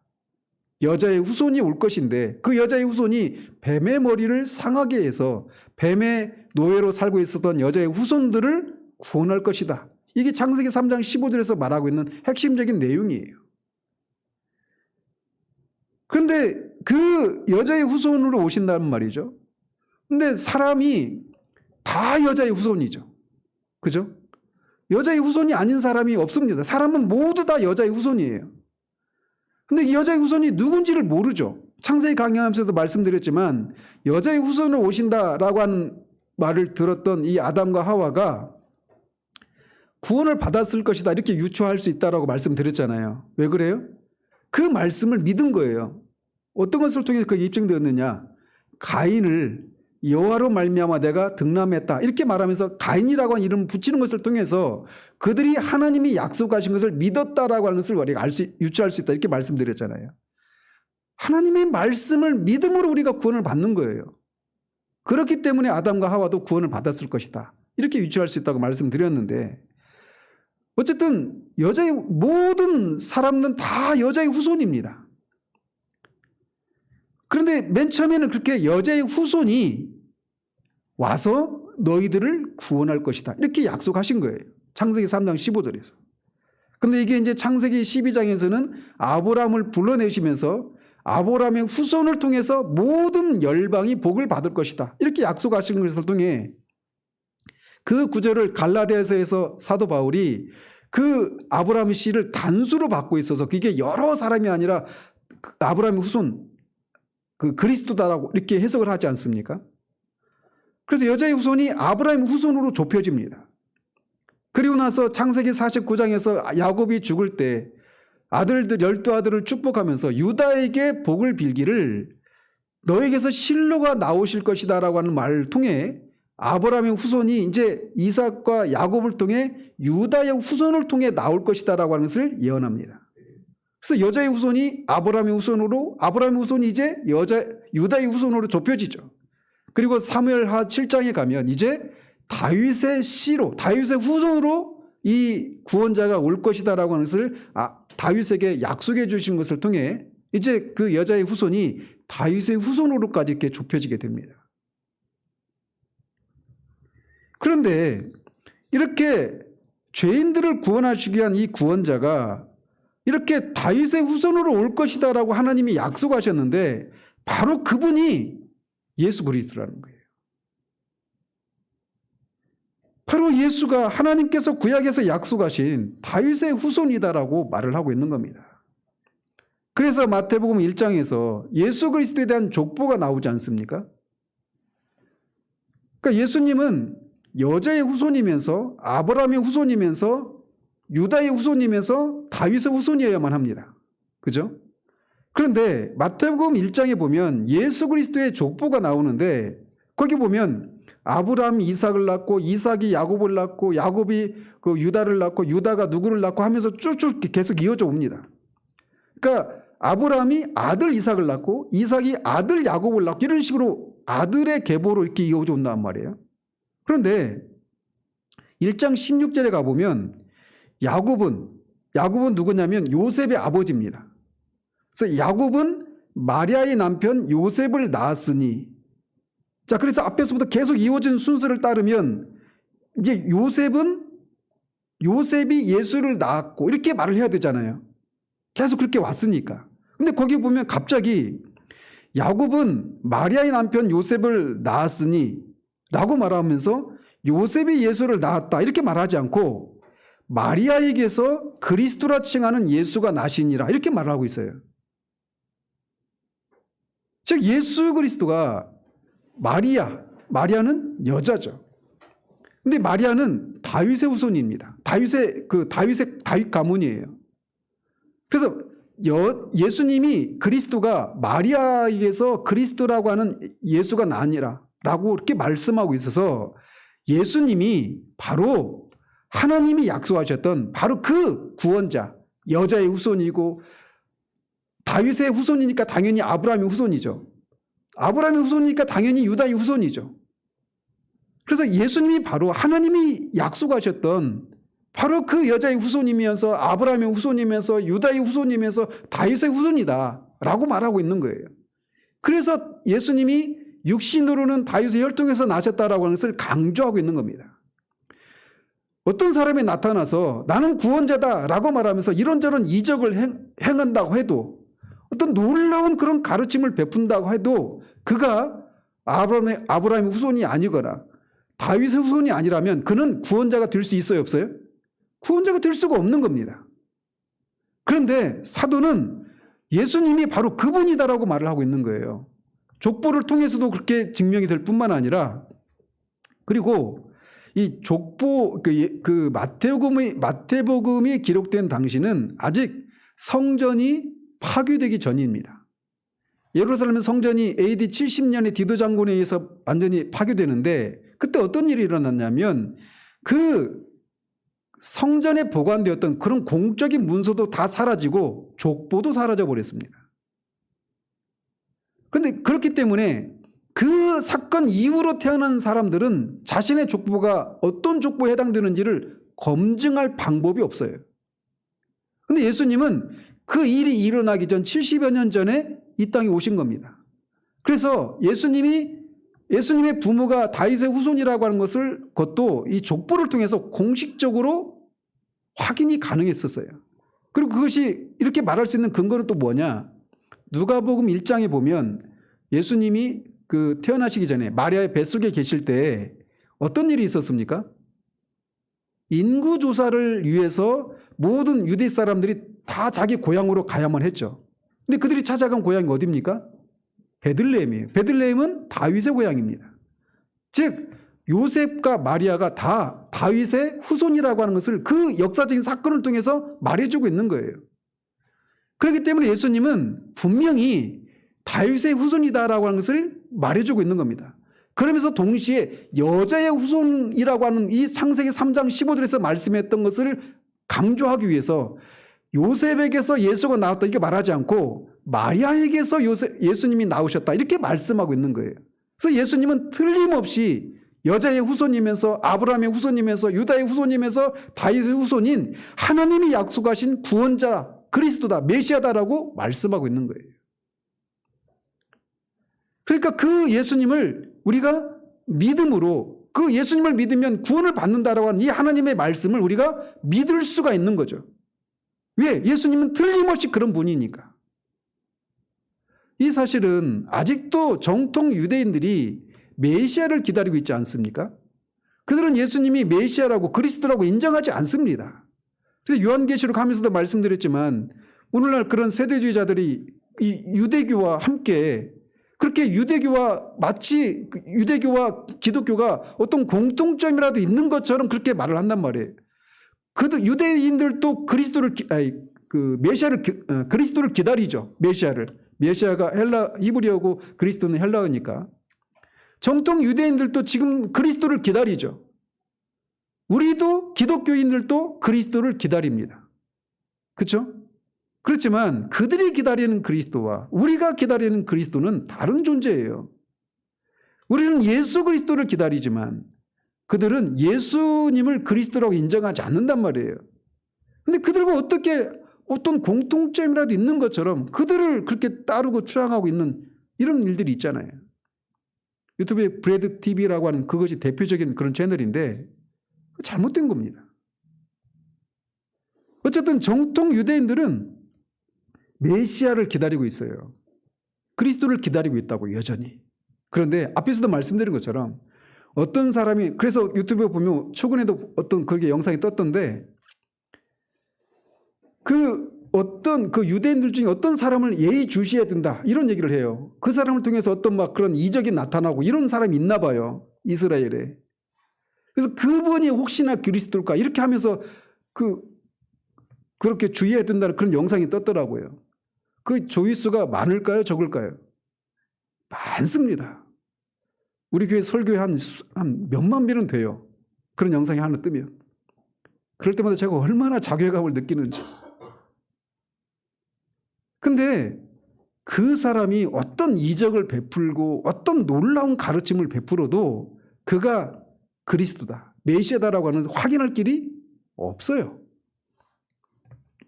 여자의 후손이 올 것인데 그 여자의 후손이 뱀의 머리를 상하게 해서 뱀의 노예로 살고 있었던 여자의 후손들을 구원할 것이다. 이게 창세기 3장 15절에서 말하고 있는 핵심적인 내용이에요. 그런데 그 여자의 후손으로 오신다는 말이죠. 근데 사람이 다 여자의 후손이죠. 그죠? 여자의 후손이 아닌 사람이 없습니다. 사람은 모두 다 여자의 후손이에요. 근데 이 여자의 후손이 누군지를 모르죠. 창세기 강의하면서도 말씀드렸지만 여자의 후손으로 오신다라고 하는 말을 들었던 이 아담과 하와가 구원을 받았을 것이다 이렇게 유추할 수 있다라고 말씀드렸잖아요. 왜 그래요? 그 말씀을 믿은 거예요. 어떤 것을 통해서 그게 입증되었느냐? 가인을 여호와로 말미암아 내가 등남했다 이렇게 말하면서 가인이라고 하는 이름을 붙이는 것을 통해서 그들이 하나님이 약속하신 것을 믿었다라고 하는 것을 우리가 유추할 수 있다 이렇게 말씀드렸잖아요. 하나님의 말씀을 믿음으로 우리가 구원을 받는 거예요. 그렇기 때문에 아담과 하와도 구원을 받았을 것이다 이렇게 유추할 수 있다고 말씀드렸는데, 어쨌든 여자의 모든 사람은 다 여자의 후손입니다. 그런데 맨 처음에는 그렇게 여자의 후손이 와서 너희들을 구원할 것이다 이렇게 약속하신 거예요. 창세기 3장 15절에서. 그런데 이게 이제 창세기 12장에서는 아브라함을 불러내시면서 아브라함의 후손을 통해서 모든 열방이 복을 받을 것이다 이렇게 약속하신 것을 통해 그 구절을 갈라디아서에서 사도 바울이 그 아브라함의 씨를 단수로 받고 있어서 그게 여러 사람이 아니라 아브라함의 후손 그 그리스도다라고 이렇게 해석을 하지 않습니까? 그래서 여자의 후손이 아브라함의 후손으로 좁혀집니다. 그리고 나서 창세기 49장에서 야곱이 죽을 때 아들들 12아들을 축복하면서 유다에게 복을 빌기를 너에게서 실로가 나오실 것이다 라고 하는 말을 통해 아브라함의 후손이 이제 이삭과 야곱을 통해 유다의 후손을 통해 나올 것이다 라고 하는 것을 예언합니다. 그래서 여자의 후손이 아브라함의 후손으로, 아브라함의 후손이 이제 유다의 후손으로 좁혀지죠. 그리고 사무엘하 7장에 가면 이제 다윗의 씨로, 다윗의 후손으로 이 구원자가 올 것이다 라고 하는 것을 다윗에게 약속해 주신 것을 통해 이제 그 여자의 후손이 다윗의 후손으로까지 이렇게 좁혀지게 됩니다. 그런데 이렇게 죄인들을 구원하시기 위한 이 구원자가 이렇게 다윗의 후손으로 올 것이다 라고 하나님이 약속하셨는데 바로 그분이 예수 그리스도라는 거예요. 바로 예수가 하나님께서 구약에서 약속하신 다윗의 후손이다라고 말을 하고 있는 겁니다. 그래서 마태복음 1장에서 예수 그리스도에 대한 족보가 나오지 않습니까? 그러니까 예수님은 여자의 후손이면서 아브라함의 후손이면서 유다의 후손이면서 다윗의 후손이어야만 합니다. 그죠? 그런데 마태복음 1장에 보면 예수 그리스도의 족보가 나오는데 거기 보면 아브라함이 이삭을 낳고 이삭이 야곱을 낳고 야곱이 그 유다를 낳고 유다가 누구를 낳고 하면서 쭉쭉 계속 이어져 옵니다. 그러니까 아브라함이 아들 이삭을 낳고 이삭이 아들 야곱을 낳고 이런 식으로 아들의 계보로 이렇게 이어져 온단 말이에요. 그런데 1장 16절에 가보면 야곱은 누구냐면 요셉의 아버지입니다. 그래서 야곱은 마리아의 남편 요셉을 낳았으니, 자, 그래서 앞에서부터 계속 이어진 순서를 따르면 이제 요셉이 예수를 낳았고 이렇게 말을 해야 되잖아요. 계속 그렇게 왔으니까. 근데 거기 보면 갑자기 야곱은 마리아의 남편 요셉을 낳았으니 라고 말하면서 요셉이 예수를 낳았다 이렇게 말하지 않고 마리아에게서 그리스도라 칭하는 예수가 나시니라 이렇게 말하고 있어요. 즉 예수 그리스도가 마리아는 여자죠. 근데 마리아는 다윗의 후손입니다. 다윗 가문이에요. 그래서 예수님이 그리스도가 마리아에게서 그리스도라고 하는 예수가 나니라라고 이렇게 말씀하고 있어서 예수님이 바로 하나님이 약속하셨던 바로 그 구원자, 여자의 후손이고 다윗의 후손이니까 당연히 아브라함의 후손이죠. 아브라함의 후손이니까 당연히 유다의 후손이죠. 그래서 예수님이 바로 하나님이 약속하셨던 바로 그 여자의 후손이면서 아브라함의 후손이면서 유다의 후손이면서 다윗의 후손이다라고 말하고 있는 거예요. 그래서 예수님이 육신으로는 다윗의 혈통에서 나셨다라고 하는 것을 강조하고 있는 겁니다. 어떤 사람이 나타나서 나는 구원자다라고 말하면서 이런저런 이적을 행한다고 해도 어떤 놀라운 그런 가르침을 베푼다고 해도 그가 아브라함의 후손이 아니거나 다윗의 후손이 아니라면 그는 구원자가 될 수 있어요, 없어요? 구원자가 될 수가 없는 겁니다. 그런데 사도는 예수님이 바로 그분이다라고 말을 하고 있는 거예요. 족보를 통해서도 그렇게 증명이 될 뿐만 아니라 그리고 이 족보 그 마태복음이 기록된 당시는 아직 성전이 파괴되기 전입니다. 예루살렘 성전이 AD 70년에 디도 장군에 의해서 완전히 파괴되는데 그때 어떤 일이 일어났냐면 그 성전에 보관되었던 그런 공적인 문서도 다 사라지고 족보도 사라져 버렸습니다. 그런데 그렇기 때문에 그 사건 이후로 태어난 사람들은 자신의 족보가 어떤 족보에 해당되는지를 검증할 방법이 없어요. 그런데 예수님은 그 일이 일어나기 전 70여 년 전에 이 땅에 오신 겁니다. 그래서 예수님의 부모가 다윗의 후손이라고 하는 것도 이 족보를 통해서 공식적으로 확인이 가능했었어요. 그리고 그것이 이렇게 말할 수 있는 근거는 또 뭐냐? 누가복음 1장에 보면 예수님이 그 태어나시기 전에 마리아의 뱃속에 계실 때 어떤 일이 있었습니까? 인구조사를 위해서 모든 유대 사람들이 다 자기 고향으로 가야만 했죠. 근데 그들이 찾아간 고향이 어디입니까? 베들레헴이에요. 베들레헴은 다윗의 고향입니다. 즉 요셉과 마리아가 다 다윗의 후손이라고 하는 것을 그 역사적인 사건을 통해서 말해주고 있는 거예요. 그렇기 때문에 예수님은 분명히 다윗의 후손이다라고 하는 것을 말해주고 있는 겁니다. 그러면서 동시에 여자의 후손이라고 하는 이 창세기 3장 15절에서 말씀했던 것을 강조하기 위해서 요셉에게서 예수가 나왔다 이렇게 말하지 않고 마리아에게서 예수님이 나오셨다 이렇게 말씀하고 있는 거예요. 그래서 예수님은 틀림없이 여자의 후손이면서 아브라함의 후손이면서 유다의 후손이면서 다윗의 후손인 하나님이 약속하신 구원자 그리스도다 메시아다라고 말씀하고 있는 거예요. 그러니까 그 예수님을 우리가 믿음으로 그 예수님을 믿으면 구원을 받는다라고 하는 이 하나님의 말씀을 우리가 믿을 수가 있는 거죠. 왜? 예수님은 틀림없이 그런 분이니까. 이 사실은 아직도 정통 유대인들이 메시아를 기다리고 있지 않습니까? 그들은 예수님이 메시아라고 그리스도라고 인정하지 않습니다. 그래서 요한계시록 하면서도 말씀드렸지만 오늘날 그런 세대주의자들이 이 유대교와 함께 그렇게 마치 유대교와 기독교가 어떤 공통점이라도 있는 것처럼 그렇게 말을 한단 말이에요. 유대인들도 그리스도를 기다리죠. 메시아가 히브리어고 그리스도는 헬라어니까. 정통 유대인들도 지금 그리스도를 기다리죠. 우리도 기독교인들도 그리스도를 기다립니다. 그렇죠? 그렇지만 그들이 기다리는 그리스도와 우리가 기다리는 그리스도는 다른 존재예요. 우리는 예수 그리스도를 기다리지만 그들은 예수님을 그리스도라고 인정하지 않는단 말이에요. 그런데 그들과 어떤 공통점이라도 있는 것처럼 그들을 그렇게 따르고 추앙하고 있는 이런 일들이 있잖아요. 유튜브에 브레드 TV라고 하는 그것이 대표적인 그런 채널인데 잘못된 겁니다. 어쨌든 정통 유대인들은 메시아를 기다리고 있어요. 그리스도를 기다리고 있다고 여전히. 그런데 앞에서도 말씀드린 것처럼 어떤 사람이 그래서 유튜브에 보면 최근에도 어떤 그렇게 영상이 떴던데 그 유대인들 중에 어떤 사람을 예의주시해야 된다 이런 얘기를 해요. 그 사람을 통해서 어떤 막 그런 이적이 나타나고 이런 사람이 있나 봐요. 이스라엘에. 그래서 그분이 혹시나 그리스도일까 이렇게 하면서 그렇게 주의해야 된다는 그런 영상이 떴더라고요. 그 조회수가 많을까요? 적을까요? 많습니다. 우리 교회 설교에 한 몇만 배는 돼요. 그런 영상이 하나 뜨면. 그럴 때마다 제가 얼마나 자괴감을 느끼는지. 근데 그 사람이 어떤 이적을 베풀고 어떤 놀라운 가르침을 베풀어도 그가 그리스도다, 메시아다라고 하는 확인할 길이 없어요.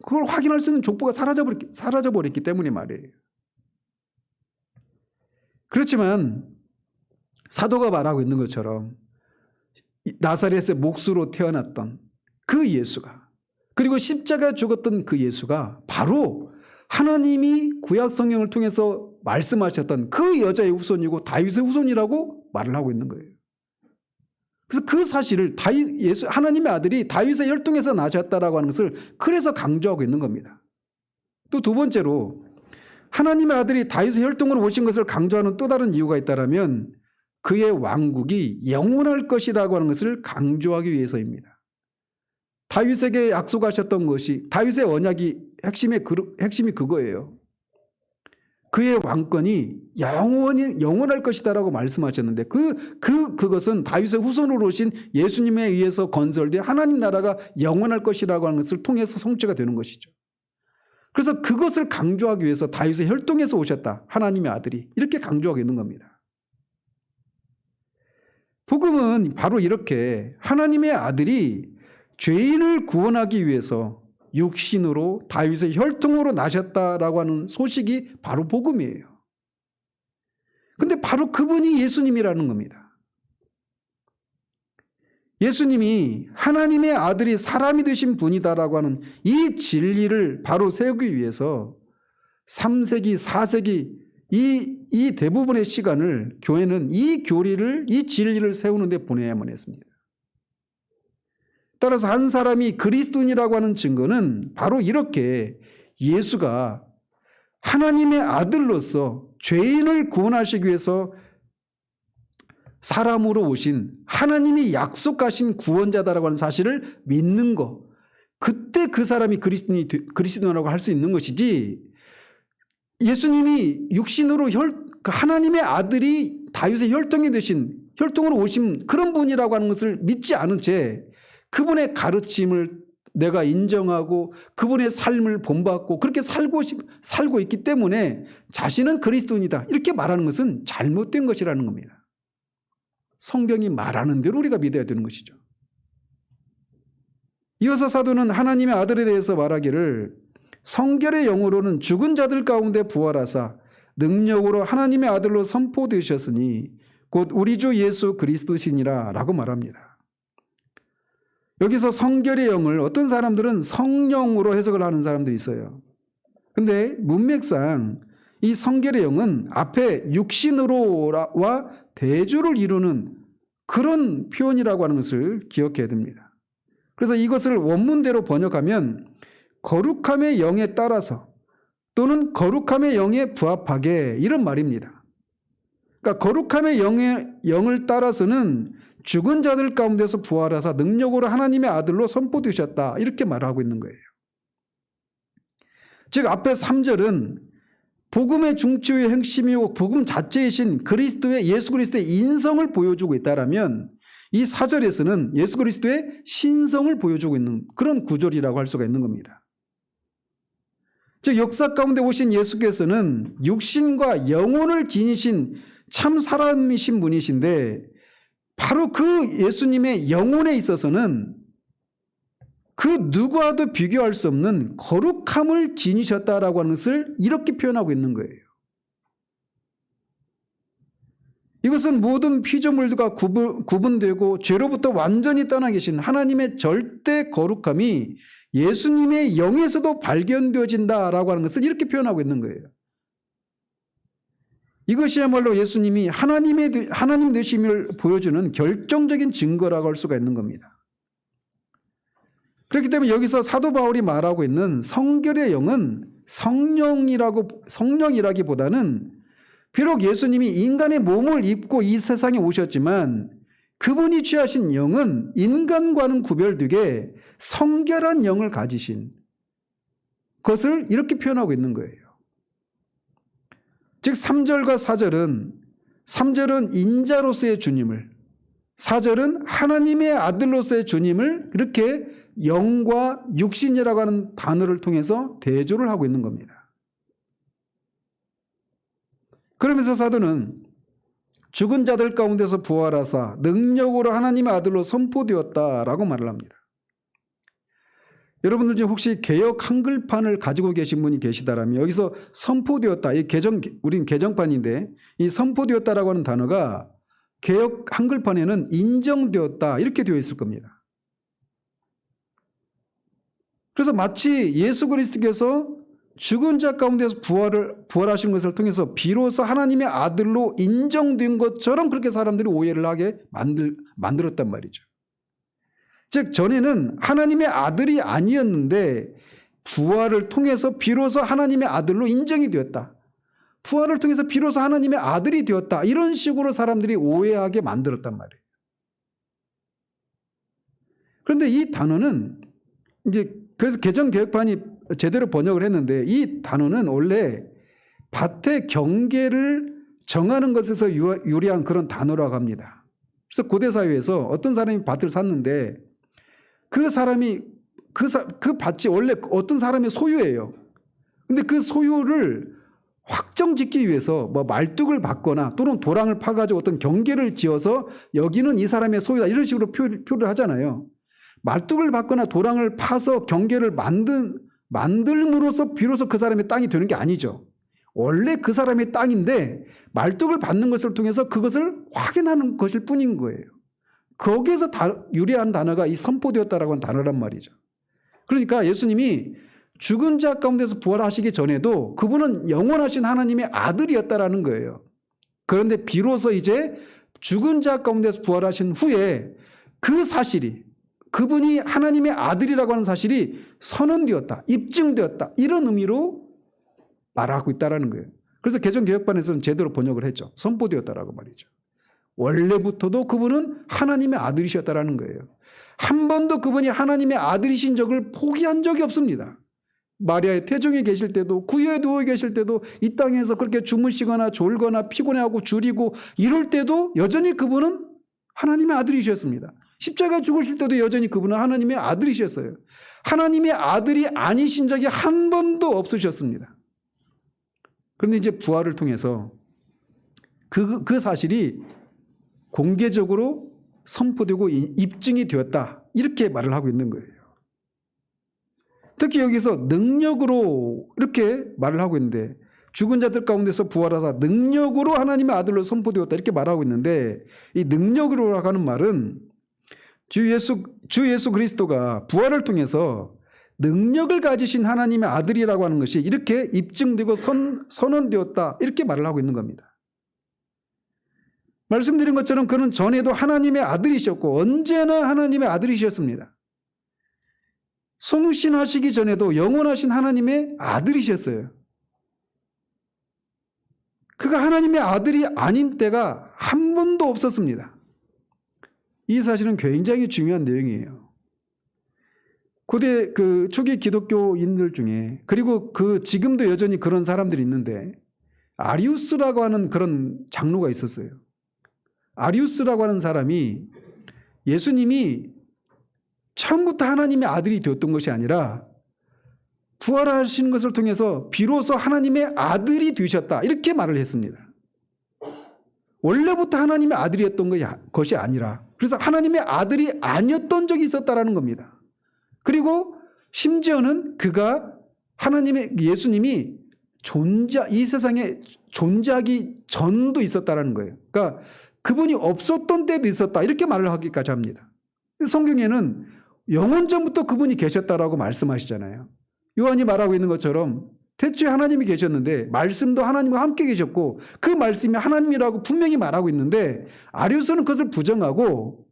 그걸 확인할 수 있는 족보가 사라져버렸기 때문에 말이에요. 그렇지만 사도가 말하고 있는 것처럼 나사렛의 몫으로 태어났던 그 예수가 그리고 십자가에 죽었던 그 예수가 바로 하나님이 구약 성경을 통해서 말씀하셨던 그 여자의 후손이고 다윗의 후손이라고 말을 하고 있는 거예요. 그래서 그 사실을 하나님의 아들이 다윗의 혈통에서 나셨다라고 하는 것을 그래서 강조하고 있는 겁니다. 또 두 번째로 하나님의 아들이 다윗의 혈통으로 오신 것을 강조하는 또 다른 이유가 있다면 그의 왕국이 영원할 것이라고 하는 것을 강조하기 위해서입니다. 다윗에게 약속하셨던 것이, 다윗의 언약이 핵심이 그거예요. 그의 왕권이 영원할 것이다라고 말씀하셨는데 그것은 다윗의 후손으로 오신 예수님에 의해서 건설된 하나님 나라가 영원할 것이라고 하는 것을 통해서 성취가 되는 것이죠. 그래서 그것을 강조하기 위해서 다윗의 혈통에서 오셨다. 하나님의 아들이. 이렇게 강조하고 있는 겁니다. 복음은 바로 이렇게 하나님의 아들이 죄인을 구원하기 위해서 육신으로 다윗의 혈통으로 나셨다라고 하는 소식이 바로 복음이에요. 근데 바로 그분이 예수님이라는 겁니다. 예수님이 하나님의 아들이 사람이 되신 분이다라고 하는 이 진리를 바로 세우기 위해서 3세기, 4세기 이 대부분의 시간을 교회는 이 교리를, 이 진리를 세우는 데 보내야만 했습니다. 따라서 한 사람이 그리스도인이라고 하는 증거는 바로 이렇게 예수가 하나님의 아들로서 죄인을 구원하시기 위해서 사람으로 오신 하나님이 약속하신 구원자다라고 하는 사실을 믿는 것, 그때 그 사람이 그리스도인이라고 할 수 있는 것이지, 예수님이 육신으로 하나님의 아들이 다윗의 혈통이 되신, 혈통으로 오신 그런 분이라고 하는 것을 믿지 않은 채 그분의 가르침을 내가 인정하고 그분의 삶을 본받고 그렇게 살고 있기 때문에 자신은 그리스도인이다 이렇게 말하는 것은 잘못된 것이라는 겁니다. 성경이 말하는 대로 우리가 믿어야 되는 것이죠. 이어서 사도는 하나님의 아들에 대해서 말하기를 성결의 영으로는 죽은 자들 가운데 부활하사 능력으로 하나님의 아들로 선포되셨으니 곧 우리 주 예수 그리스도시니라 라고 말합니다. 여기서 성결의 영을 어떤 사람들은 성령으로 해석을 하는 사람들이 있어요. 근데 문맥상 이 성결의 영은 앞에 육신으로와 대조를 이루는 그런 표현이라고 하는 것을 기억해야 됩니다. 그래서 이것을 원문대로 번역하면 거룩함의 영에 따라서 또는 거룩함의 영에 부합하게 이런 말입니다. 그러니까 거룩함의 영을 따라서는 죽은 자들 가운데서 부활하사 능력으로 하나님의 아들로 선포되셨다 이렇게 말하고 있는 거예요. 즉 앞에 3절은 복음의 중추의 핵심이고 복음 자체이신 예수 그리스도의 인성을 보여주고 있다라면 이 4절에서는 예수 그리스도의 신성을 보여주고 있는 그런 구절이라고 할 수가 있는 겁니다. 즉 역사 가운데 오신 예수께서는 육신과 영혼을 지니신 참 사람이신 분이신데 바로 그 예수님의 영혼에 있어서는 그 누구와도 비교할 수 없는 거룩함을 지니셨다라고 하는 것을 이렇게 표현하고 있는 거예요. 이것은 모든 피조물들과 구분되고 죄로부터 완전히 떠나 계신 하나님의 절대 거룩함이 예수님의 영에서도 발견되어진다라고 하는 것을 이렇게 표현하고 있는 거예요. 이것이야말로 예수님이 하나님 되심을 보여주는 결정적인 증거라고 할 수가 있는 겁니다. 그렇기 때문에 여기서 사도 바울이 말하고 있는 성결의 영은 성령이라기보다는 비록 예수님이 인간의 몸을 입고 이 세상에 오셨지만 그분이 취하신 영은 인간과는 구별되게 성결한 영을 가지신 것을 이렇게 표현하고 있는 거예요. 즉 3절과 4절은 3절은 인자로서의 주님을, 4절은 하나님의 아들로서의 주님을 이렇게 영과 육신이라고 하는 단어를 통해서 대조를 하고 있는 겁니다. 그러면서 사도는 죽은 자들 가운데서 부활하사 능력으로 하나님의 아들로 선포되었다라고 말을 합니다. 여러분들 중에 혹시 개역 한글판을 가지고 계신 분이 계시다라면 여기서 선포되었다, 우린 개정판인데 이 선포되었다라고 하는 단어가 개역 한글판에는 인정되었다 이렇게 되어 있을 겁니다. 그래서 마치 예수 그리스도께서 죽은 자 가운데서 부활하신 것을 통해서 비로소 하나님의 아들로 인정된 것처럼 그렇게 사람들이 오해를 하게 만들었단 말이죠. 즉 전에는 하나님의 아들이 아니었는데 부활을 통해서 비로소 하나님의 아들로 인정이 되었다. 부활을 통해서 비로소 하나님의 아들이 되었다. 이런 식으로 사람들이 오해하게 만들었단 말이에요. 그런데 이 단어는 이제 그래서 개정 개혁판이 제대로 번역을 했는데 이 단어는 원래 밭의 경계를 정하는 것에서 유래한 그런 단어라고 합니다. 그래서 고대 사회에서 어떤 사람이 밭을 샀는데 그 사람이 그 밭이 원래 어떤 사람의 소유예요. 근데 그 소유를 확정짓기 위해서 뭐 말뚝을 받거나 또는 도랑을 파가지고 어떤 경계를 지어서 여기는 이 사람의 소유다 이런 식으로 표를 하잖아요. 말뚝을 받거나 도랑을 파서 경계를 만들므로써 비로소 그 사람의 땅이 되는 게 아니죠. 원래 그 사람의 땅인데 말뚝을 받는 것을 통해서 그것을 확인하는 것일 뿐인 거예요. 거기에서 유래한 단어가 이 선포되었다라고 하는 단어란 말이죠. 그러니까 예수님이 죽은 자 가운데서 부활하시기 전에도 그분은 영원하신 하나님의 아들이었다라는 거예요. 그런데 비로소 이제 죽은 자 가운데서 부활하신 후에 그 사실이 그분이 하나님의 아들이라고 하는 사실이 선언되었다, 입증되었다 이런 의미로 말하고 있다는 거예요. 그래서 개정개혁판에서는 제대로 번역을 했죠. 선포되었다라고 말이죠. 원래부터도 그분은 하나님의 아들이셨다라는 거예요. 한 번도 그분이 하나님의 아들이신 적을 포기한 적이 없습니다. 마리아의 태중에 계실 때도 구유에 누워 계실 때도 이 땅에서 그렇게 주무시거나 졸거나 피곤해하고 줄이고 이럴 때도 여전히 그분은 하나님의 아들이셨습니다. 십자가 죽으실 때도 여전히 그분은 하나님의 아들이셨어요. 하나님의 아들이 아니신 적이 한 번도 없으셨습니다. 그런데 이제 부활을 통해서 그 사실이 공개적으로 선포되고 입증이 되었다. 이렇게 말을 하고 있는 거예요. 특히 여기서 능력으로 이렇게 말을 하고 있는데 죽은 자들 가운데서 부활하사 능력으로 하나님의 아들로 선포되었다. 이렇게 말하고 있는데 이 능력으로라고 하는 말은 주 예수 그리스도가 부활을 통해서 능력을 가지신 하나님의 아들이라고 하는 것이 이렇게 입증되고 선언되었다. 이렇게 말을 하고 있는 겁니다. 말씀드린 것처럼 그는 전에도 하나님의 아들이셨고 언제나 하나님의 아들이셨습니다. 성신하시기 전에도 영원하신 하나님의 아들이셨어요. 그가 하나님의 아들이 아닌 때가 한 번도 없었습니다. 이 사실은 굉장히 중요한 내용이에요. 고대 초기 기독교인들 중에 그리고 지금도 여전히 그런 사람들이 있는데 아리우스라고 하는 그런 장로가 있었어요. 아리우스라고 하는 사람이 예수님이 처음부터 하나님의 아들이 되었던 것이 아니라 부활하신 것을 통해서 비로소 하나님의 아들이 되셨다. 이렇게 말을 했습니다. 원래부터 하나님의 아들이었던 것이 아니라 그래서 하나님의 아들이 아니었던 적이 있었다라는 겁니다. 그리고 심지어는 예수님이 이 세상에 존재하기 전도 있었다라는 거예요. 그러니까 그분이 없었던 때도 있었다. 이렇게 말을 하기까지 합니다. 성경에는 영원 전부터 그분이 계셨다라고 말씀하시잖아요. 요한이 말하고 있는 것처럼 태초에 하나님이 계셨는데 말씀도 하나님과 함께 계셨고 그 말씀이 하나님이라고 분명히 말하고 있는데 아리우스는 그것을 부정하고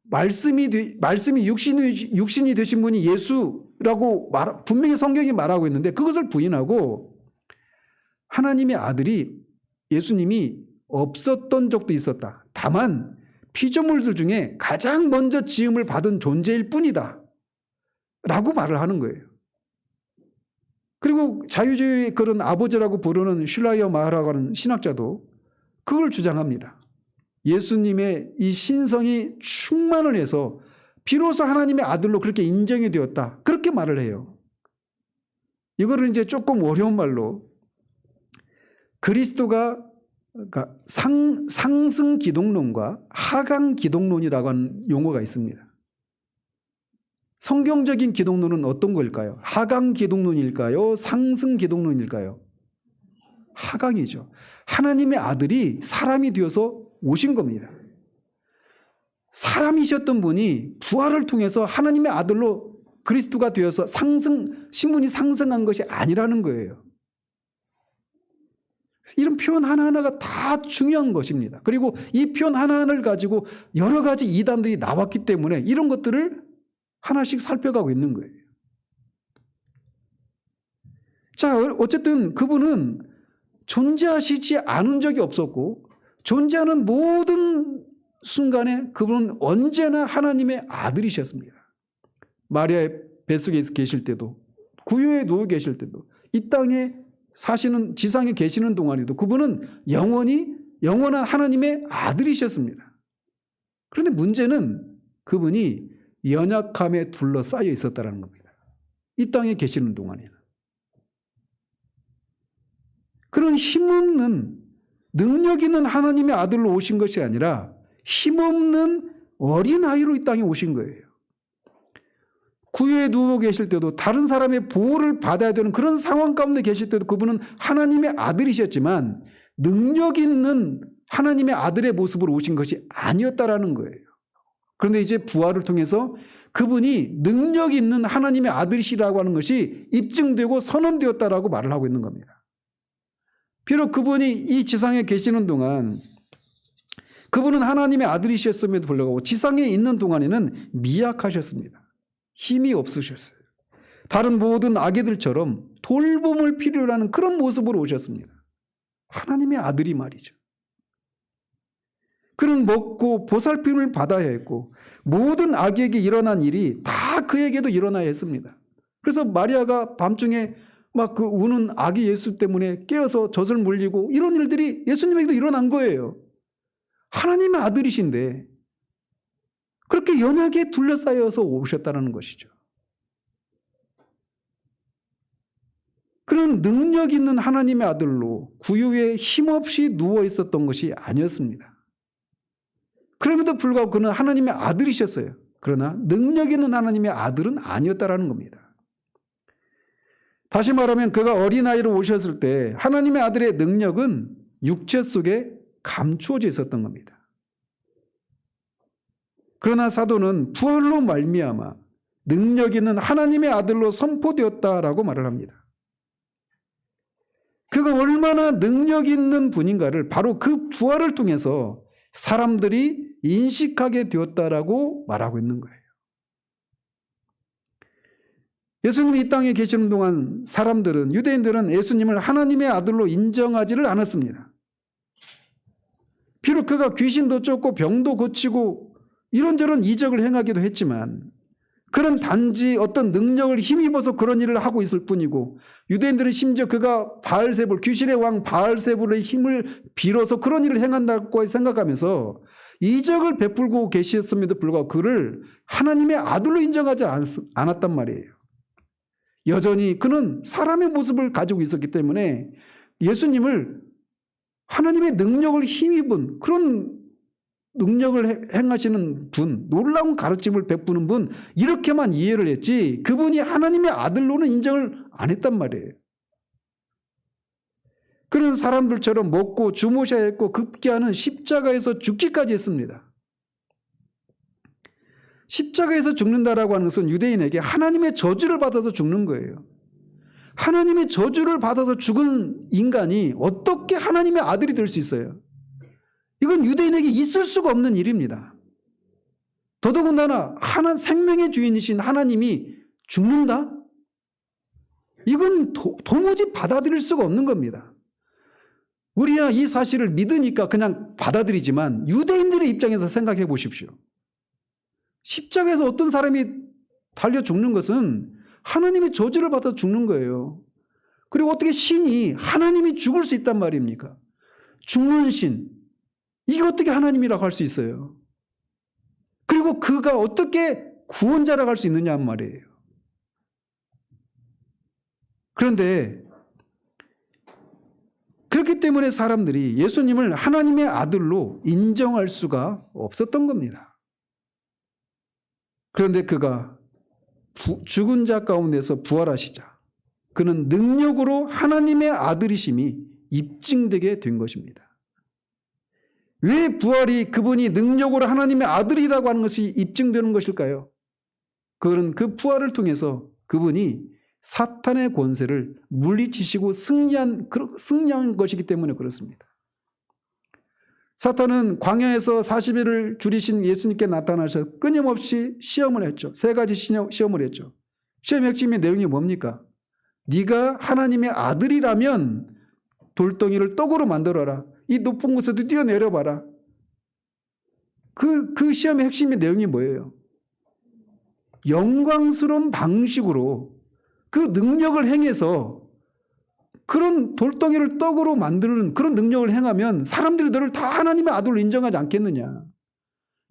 말씀이 육신이 되신 분이 예수라고 분명히 성경이 말하고 있는데 그것을 부인하고 하나님의 아들이 예수님이 없었던 적도 있었다. 다만 피조물들 중에 가장 먼저 지음을 받은 존재일 뿐이다. 라고 말을 하는 거예요. 그리고 자유주의 그런 아버지라고 부르는 슐라이어 마하라고 하는 신학자도 그걸 주장합니다. 예수님의 이 신성이 충만을 해서 비로소 하나님의 아들로 그렇게 인정이 되었다. 그렇게 말을 해요. 이거를 이제 조금 어려운 말로 그리스도가 그러니까 상승 기독론과 하강 기독론이라고 하는 용어가 있습니다. 성경적인 기독론은 어떤 걸까요? 하강 기독론일까요? 상승 기독론일까요? 하강이죠. 하나님의 아들이 사람이 되어서 오신 겁니다. 사람이셨던 분이 부활을 통해서 하나님의 아들로 그리스도가 되어서 신분이 상승한 것이 아니라는 거예요. 이런 표현 하나하나가 다 중요한 것입니다. 그리고 이 표현 하나하나를 가지고 여러 가지 이단들이 나왔기 때문에 이런 것들을 하나씩 살펴가고 있는 거예요. 자, 어쨌든 그분은 존재하시지 않은 적이 없었고 존재하는 모든 순간에 그분은 언제나 하나님의 아들이셨습니다. 마리아의 뱃속에 계실 때도, 구유에 누워 계실 때도, 이 땅에 사시는, 지상에 계시는 동안에도 그분은 영원한 하나님의 아들이셨습니다. 그런데 문제는 그분이 연약함에 둘러싸여 있었다는 겁니다. 이 땅에 계시는 동안에는. 그런 힘없는, 능력 있는 하나님의 아들로 오신 것이 아니라 힘없는 어린아이로 이 땅에 오신 거예요. 구유에 누워 계실 때도, 다른 사람의 보호를 받아야 되는 그런 상황 가운데 계실 때도 그분은 하나님의 아들이셨지만 능력 있는 하나님의 아들의 모습으로 오신 것이 아니었다라는 거예요. 그런데 이제 부활을 통해서 그분이 능력 있는 하나님의 아들이시라고 하는 것이 입증되고 선언되었다라고 말을 하고 있는 겁니다. 비록 그분이 이 지상에 계시는 동안 그분은 하나님의 아들이셨음에도 불구하고 지상에 있는 동안에는 미약하셨습니다. 힘이 없으셨어요. 다른 모든 아기들처럼 돌봄을 필요로 하는 그런 모습으로 오셨습니다. 하나님의 아들이 말이죠. 그는 먹고 보살핌을 받아야 했고 모든 아기에게 일어난 일이 다 그에게도 일어나야 했습니다. 그래서 마리아가 밤중에 막 그 우는 아기 예수 때문에 깨어서 젖을 물리고 이런 일들이 예수님에게도 일어난 거예요. 하나님의 아들이신데 그렇게 연약에 둘러싸여서 오셨다는 것이죠. 그런 능력 있는 하나님의 아들로 구유에 힘없이 누워 있었던 것이 아니었습니다. 그럼에도 불구하고 그는 하나님의 아들이셨어요. 그러나 능력 있는 하나님의 아들은 아니었다라는 겁니다. 다시 말하면 그가 어린아이로 오셨을 때 하나님의 아들의 능력은 육체 속에 감추어져 있었던 겁니다. 그러나 사도는 부활로 말미암아 능력 있는 하나님의 아들로 선포되었다라고 말을 합니다. 그가 얼마나 능력 있는 분인가를 바로 그 부활을 통해서 사람들이 인식하게 되었다라고 말하고 있는 거예요. 예수님이 이 땅에 계시는 동안 유대인들은 예수님을 하나님의 아들로 인정하지를 않았습니다. 비록 그가 귀신도 쫓고 병도 고치고 이런저런 이적을 행하기도 했지만 그런 단지 어떤 능력을 힘입어서 그런 일을 하고 있을 뿐이고 유대인들은 심지어 그가 바알세불, 귀신의 왕 바알세불의 힘을 빌어서 그런 일을 행한다고 생각하면서 이적을 베풀고 계셨음에도 불구하고 그를 하나님의 아들로 인정하지 않았단 말이에요. 여전히 그는 사람의 모습을 가지고 있었기 때문에 예수님을 하나님의 능력을 힘입은 그런 능력을 행하시는 분, 놀라운 가르침을 베푸는 분 이렇게만 이해를 했지 그분이 하나님의 아들로는 인정을 안 했단 말이에요. 그런 사람들처럼 먹고 주무셔야 했고 급기야는 십자가에서 죽기까지 했습니다. 십자가에서 죽는다라고 하는 것은 유대인에게 하나님의 저주를 받아서 죽는 거예요. 하나님의 저주를 받아서 죽은 인간이 어떻게 하나님의 아들이 될 수 있어요? 이건 유대인에게 있을 수가 없는 일입니다. 더더군다나 생명의 주인이신 하나님이 죽는다? 이건 도무지 받아들일 수가 없는 겁니다. 우리야 이 사실을 믿으니까 그냥 받아들이지만 유대인들의 입장에서 생각해 보십시오. 십자가에서 어떤 사람이 달려 죽는 것은 하나님의 저주를 받아 죽는 거예요. 그리고 어떻게 신이 하나님이 죽을 수 있단 말입니까? 죽는 신. 이게 어떻게 하나님이라고 할 수 있어요? 그리고 그가 어떻게 구원자라고 할 수 있느냐 말이에요. 그런데 그렇기 때문에 사람들이 예수님을 하나님의 아들로 인정할 수가 없었던 겁니다. 그런데 그가 죽은 자 가운데서 부활하시자 그는 능력으로 하나님의 아들이심이 입증되게 된 것입니다. 왜 부활이 그분이 능력으로 하나님의 아들이라고 하는 것이 입증되는 것일까요? 그거는 그 부활을 통해서 그분이 사탄의 권세를 물리치시고 승리한 것이기 때문에 그렇습니다. 사탄은 광야에서 40일을 줄이신 예수님께 나타나셔서 끊임없이 시험을 했죠. 3가지 시험을 했죠. 시험의 핵심의 내용이 뭡니까? 네가 하나님의 아들이라면 돌덩이를 떡으로 만들어라. 이 높은 곳에도 뛰어내려봐라. 그 시험의 핵심의 내용이 뭐예요? 영광스러운 방식으로 그 능력을 행해서 그런 돌덩이를 떡으로 만드는 그런 능력을 행하면 사람들이 너를 다 하나님의 아들로 인정하지 않겠느냐.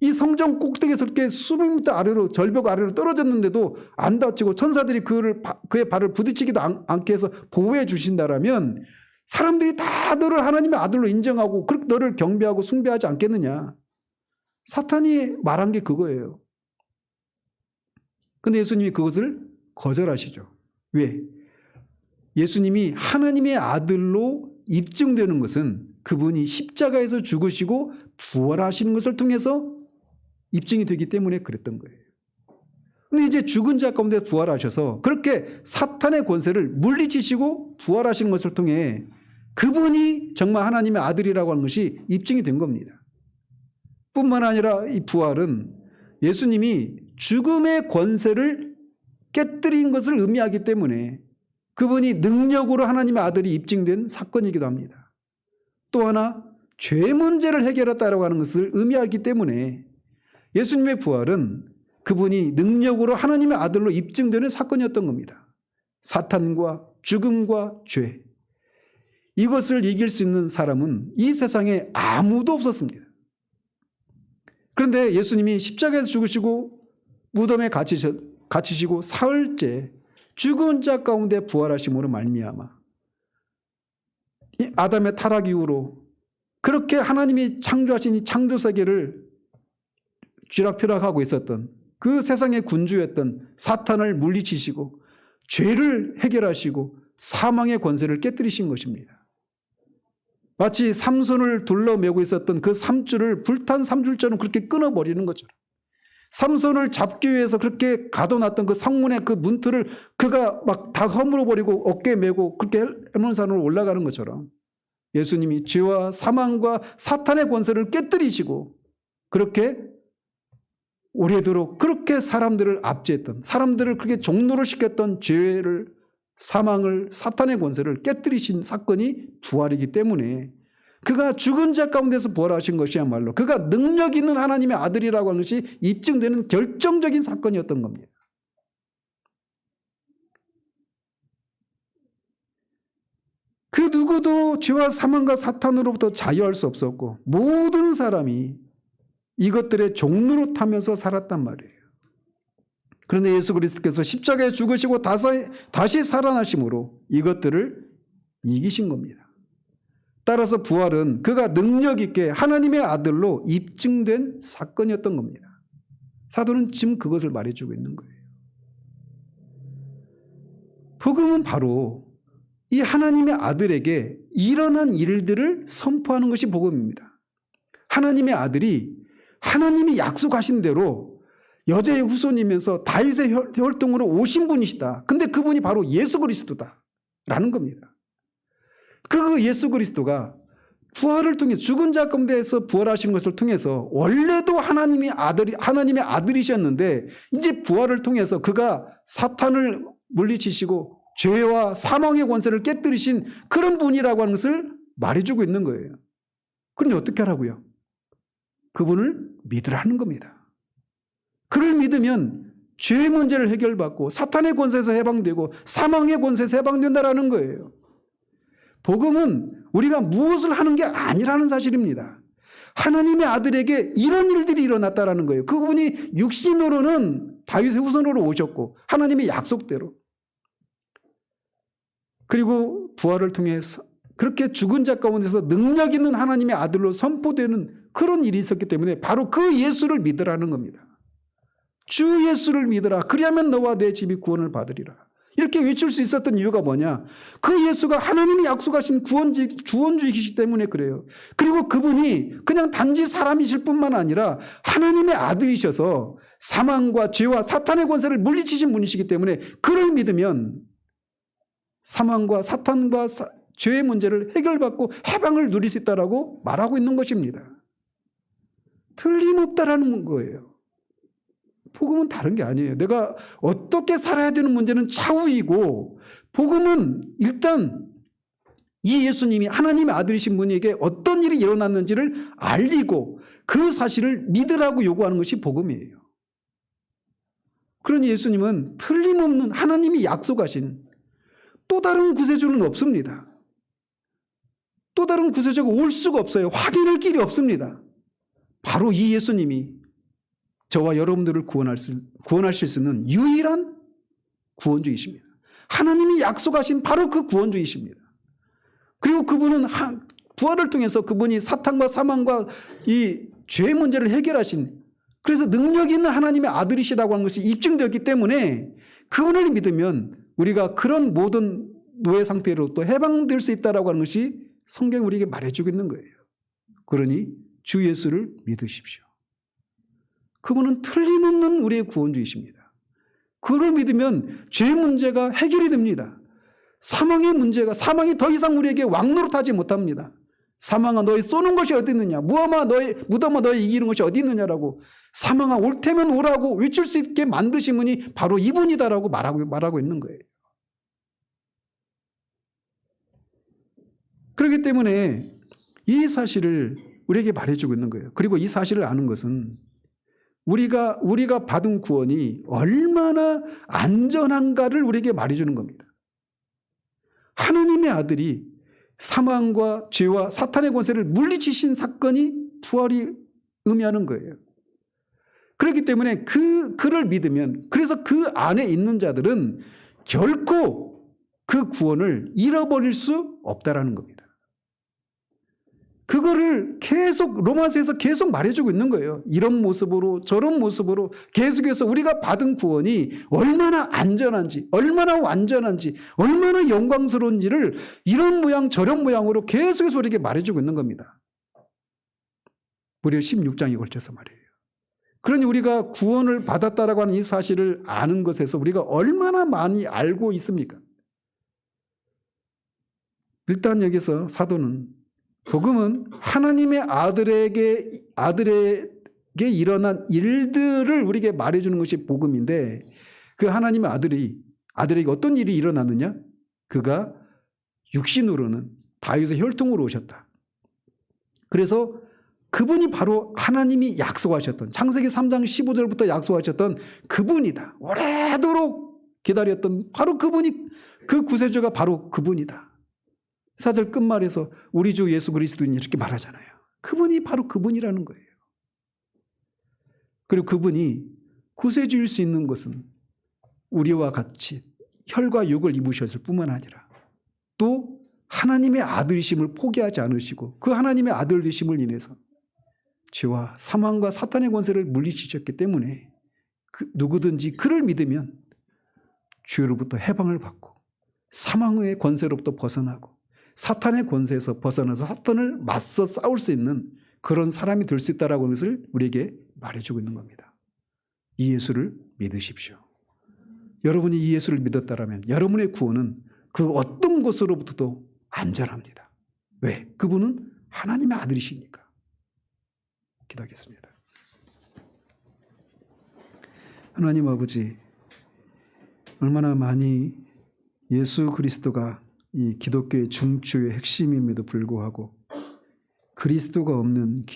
이 성전 꼭대기에서 이렇게 수백 미터 아래로 절벽 아래로 떨어졌는데도 안 다치고 천사들이 그의 발을 부딪히기도 않게 해서 보호해 주신다라면 사람들이 다 너를 하나님의 아들로 인정하고 그렇게 너를 경배하고 숭배하지 않겠느냐. 사탄이 말한 게 그거예요. 근데 예수님이 그것을 거절하시죠. 왜? 예수님이 하나님의 아들로 입증되는 것은 그분이 십자가에서 죽으시고 부활하시는 것을 통해서 입증이 되기 때문에 그랬던 거예요. 근데 이제 죽은 자 가운데 부활하셔서 그렇게 사탄의 권세를 물리치시고 부활하시는 것을 통해 그분이 정말 하나님의 아들이라고 하는 것이 입증이 된 겁니다. 뿐만 아니라 이 부활은 예수님이 죽음의 권세를 깨뜨린 것을 의미하기 때문에 그분이 능력으로 하나님의 아들이 입증된 사건이기도 합니다. 또 하나 죄 문제를 해결했다라고 하는 것을 의미하기 때문에 예수님의 부활은 그분이 능력으로 하나님의 아들로 입증되는 사건이었던 겁니다. 사탄과 죽음과 죄, 이것을 이길 수 있는 사람은 이 세상에 아무도 없었습니다. 그런데 예수님이 십자가에서 죽으시고 무덤에 갇히시고 사흘째 죽은 자 가운데 부활하심으로 말미암아 이 아담의 타락 이후로 그렇게 하나님이 창조하신 이 창조세계를 쥐락펴락하고 있었던 그 세상의 군주였던 사탄을 물리치시고 죄를 해결하시고 사망의 권세를 깨뜨리신 것입니다. 마치 삼손을 둘러매고 있었던 그 삼줄을 불탄 삼줄처럼 그렇게 끊어버리는 것처럼 삼손을 잡기 위해서 그렇게 가둬놨던 그 성문의 그 문틀을 그가 막 다 허물어버리고 어깨에 메고 그렇게 해문산으로 올라가는 것처럼 예수님이 죄와 사망과 사탄의 권세를 깨뜨리시고 그렇게 오래도록 그렇게 사람들을 압제했던 사람들을 그렇게 종노를 시켰던 죄를 사망을 사탄의 권세를 깨뜨리신 사건이 부활이기 때문에 그가 죽은 자 가운데서 부활하신 것이야말로 그가 능력 있는 하나님의 아들이라고 하는 것이 입증되는 결정적인 사건이었던 겁니다. 그 누구도 죄와 사망과 사탄으로부터 자유할 수 없었고 모든 사람이 이것들의 종로로 타면서 살았단 말이에요. 그런데 예수 그리스도께서 십자가에 죽으시고 다시 살아나심으로 이것들을 이기신 겁니다. 따라서 부활은 그가 능력 있게 하나님의 아들로 입증된 사건이었던 겁니다. 사도는 지금 그것을 말해주고 있는 거예요. 복음은 바로 이 하나님의 아들에게 일어난 일들을 선포하는 것이 복음입니다. 하나님의 아들이 하나님이 약속하신 대로 여자의 후손이면서 다윗의 혈통으로 오신 분이시다. 근데 그분이 바로 예수 그리스도다라는 겁니다. 그 예수 그리스도가 부활을 통해 죽은 자 가운데에서 부활하신 것을 통해서 원래도 하나님의 아들이셨는데 이제 부활을 통해서 그가 사탄을 물리치시고 죄와 사망의 권세를 깨뜨리신 그런 분이라고 하는 것을 말해주고 있는 거예요. 그런데 어떻게 하라고요? 그분을 믿으라는 겁니다. 그를 믿으면 죄의 문제를 해결받고 사탄의 권세에서 해방되고 사망의 권세에서 해방된다라는 거예요. 복음은 우리가 무엇을 하는 게 아니라는 사실입니다. 하나님의 아들에게 이런 일들이 일어났다라는 거예요. 그분이 육신으로는 다윗의 후손으로 오셨고 하나님의 약속대로 그리고 부활을 통해서 그렇게 죽은 자 가운데서 능력 있는 하나님의 아들로 선포되는 그런 일이 있었기 때문에 바로 그 예수를 믿으라는 겁니다. 주 예수를 믿으라. 그리하면 너와 내 집이 구원을 받으리라. 이렇게 외칠 수 있었던 이유가 뭐냐? 그 예수가 하나님이 약속하신 구원주이시기 때문에 그래요. 그리고 그분이 그냥 단지 사람이실 뿐만 아니라 하나님의 아들이셔서 사망과 죄와 사탄의 권세를 물리치신 분이시기 때문에 그를 믿으면 사망과 사탄과 죄의 문제를 해결받고 해방을 누릴 수 있다라고 말하고 있는 것입니다. 틀림없다라는 거예요. 복음은 다른 게 아니에요. 내가 어떻게 살아야 되는 문제는 차후이고 복음은 일단 이 예수님이 하나님의 아들이신 분에게 어떤 일이 일어났는지를 알리고 그 사실을 믿으라고 요구하는 것이 복음이에요. 그러니 예수님은 틀림없는 하나님이 약속하신 또 다른 구세주는 없습니다. 또 다른 구세주가 올 수가 없어요. 확인할 길이 없습니다. 바로 이 예수님이 저와 여러분들을 구원하실 수 있는 유일한 구원주이십니다. 하나님이 약속하신 바로 그 구원주이십니다. 그리고 그분은 부활을 통해서 그분이 사탄과 사망과 이 죄 문제를 해결하신, 그래서 능력 있는 하나님의 아들이시라고 하는 것이 입증되었기 때문에 그분을 믿으면 우리가 그런 모든 노예 상태로부터 해방될 수 있다라고 하는 것이 성경이 우리에게 말해주고 있는 거예요. 그러니 주 예수를 믿으십시오. 그분은 틀림없는 우리의 구원주이십니다. 그를 믿으면 죄 문제가 해결이 됩니다. 사망의 문제가, 사망이 더 이상 우리에게 왕노릇하지 못합니다. 사망아 너희 쏘는 것이 어디 있느냐, 무덤아 너희 이기는 것이 어디 있느냐라고, 사망아 올 테면 오라고 외칠 수 있게 만드신 분이 바로 이분이다라고 말하고 있는 거예요. 그렇기 때문에 이 사실을 우리에게 말해주고 있는 거예요. 그리고 이 사실을 아는 것은 우리가 받은 구원이 얼마나 안전한가를 우리에게 말해주는 겁니다. 하나님의 아들이 사망과 죄와 사탄의 권세를 물리치신 사건이 부활이 의미하는 거예요. 그렇기 때문에 그를 믿으면, 그래서 그 안에 있는 자들은 결코 그 구원을 잃어버릴 수 없다라는 겁니다. 그거를 계속 로마서에서 계속 말해주고 있는 거예요. 이런 모습으로 저런 모습으로 계속해서 우리가 받은 구원이 얼마나 안전한지, 얼마나 완전한지, 얼마나 영광스러운지를 이런 모양 저런 모양으로 계속해서 우리에게 말해주고 있는 겁니다. 무려 16장에 걸쳐서 말이에요. 그러니 우리가 구원을 받았다라고 하는 이 사실을 아는 것에서 우리가 얼마나 많이 알고 있습니까? 일단 여기서 사도는, 복음은 하나님의 아들에게 일어난 일들을 우리에게 말해주는 것이 복음인데, 그 하나님의 아들에게 어떤 일이 일어났느냐? 그가 육신으로는 다윗의 혈통으로 오셨다. 그래서 그분이 바로 하나님이 약속하셨던, 창세기 3장 15절부터 약속하셨던 그분이다. 오래도록 기다렸던 바로 그분이, 그 구세주가 바로 그분이다. 4절 끝말에서 우리 주 예수 그리스도인 이렇게 말하잖아요. 그분이 바로 그분이라는 거예요. 그리고 그분이 구세주일 수 있는 것은 우리와 같이 혈과 육을 입으셨을 뿐만 아니라 또 하나님의 아들이심을 포기하지 않으시고 그 하나님의 아들이심을 인해서 죄와 사망과 사탄의 권세를 물리치셨기 때문에 누구든지 그를 믿으면 죄로부터 해방을 받고 사망의 권세로부터 벗어나고 사탄의 권세에서 벗어나서 사탄을 맞서 싸울 수 있는 그런 사람이 될 수 있다는 것을 우리에게 말해주고 있는 겁니다. 이 예수를 믿으십시오. 여러분이 이 예수를 믿었다면 여러분의 구원은 그 어떤 것으로부터도 안전합니다. 왜? 그분은 하나님의 아들이시니까. 기도하겠습니다. 하나님 아버지, 얼마나 많이 예수 그리스도가 이 기독교의 중추의 핵심임에도 불구하고 그리스도가 없는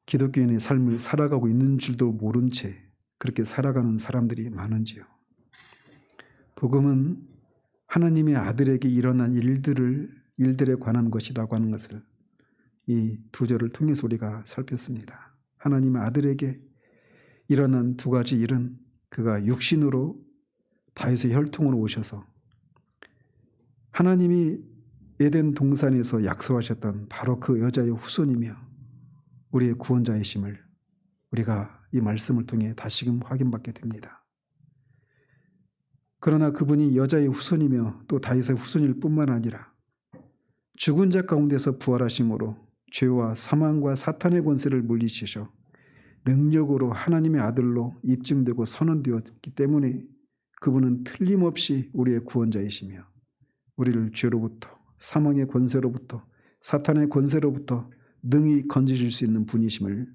기독교인의 삶을 살아가고 있는 줄도 모른 채 그렇게 살아가는 사람들이 많은지요. 복음은 하나님의 아들에게 일어난 일들에 관한 것이라고 하는 것을 이 두 절을 통해서 우리가 살폈습니다. 하나님의 아들에게 일어난 두 가지 일은 그가 육신으로 다윗의 혈통으로 오셔서 하나님이 에덴 동산에서 약속하셨던 바로 그 여자의 후손이며 우리의 구원자이심을 우리가 이 말씀을 통해 다시금 확인받게 됩니다. 그러나 그분이 여자의 후손이며 또 다윗의 후손일 뿐만 아니라 죽은 자 가운데서 부활하심으로 죄와 사망과 사탄의 권세를 물리치셔 능력으로 하나님의 아들로 입증되고 선언되었기 때문에 그분은 틀림없이 우리의 구원자이시며 우리를 죄로부터 사망의 권세로부터 사탄의 권세로부터 능히 건지실 수 있는 분이심을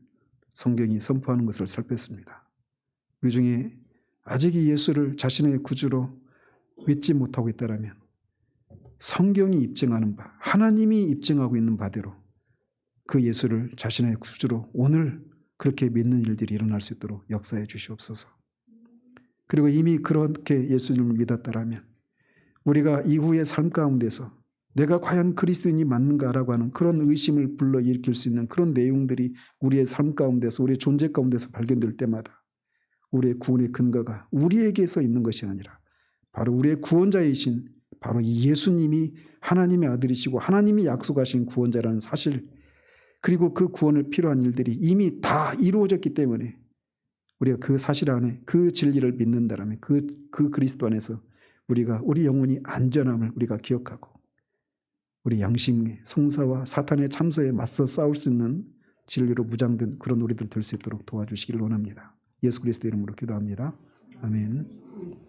성경이 선포하는 것을 살폈습니다. 우리 중에 아직 이 예수를 자신의 구주로 믿지 못하고 있다면 성경이 입증하는 바, 하나님이 입증하고 있는 바대로 그 예수를 자신의 구주로 오늘 그렇게 믿는 일들이 일어날 수 있도록 역사해 주시옵소서. 그리고 이미 그렇게 예수님을 믿었다라면 우리가 이후의 삶 가운데서 내가 과연 그리스도인이 맞는가라고 하는 그런 의심을 불러일으킬 수 있는 그런 내용들이 우리의 삶 가운데서, 우리의 존재 가운데서 발견될 때마다 우리의 구원의 근거가 우리에게서 있는 것이 아니라 바로 우리의 구원자이신 바로 이 예수님이 하나님의 아들이시고 하나님이 약속하신 구원자라는 사실, 그리고 그 구원을 필요한 일들이 이미 다 이루어졌기 때문에 우리가 그 사실 안에 그 진리를 믿는다라면 그 그리스도 안에서 우리가 우리 영혼이 안전함을 우리가 기억하고 우리 양심의 송사와 사탄의 참소에 맞서 싸울 수 있는 진리로 무장된 그런 우리들 될 수 있도록 도와주시기를 원합니다. 예수 그리스도 이름으로 기도합니다. 아멘.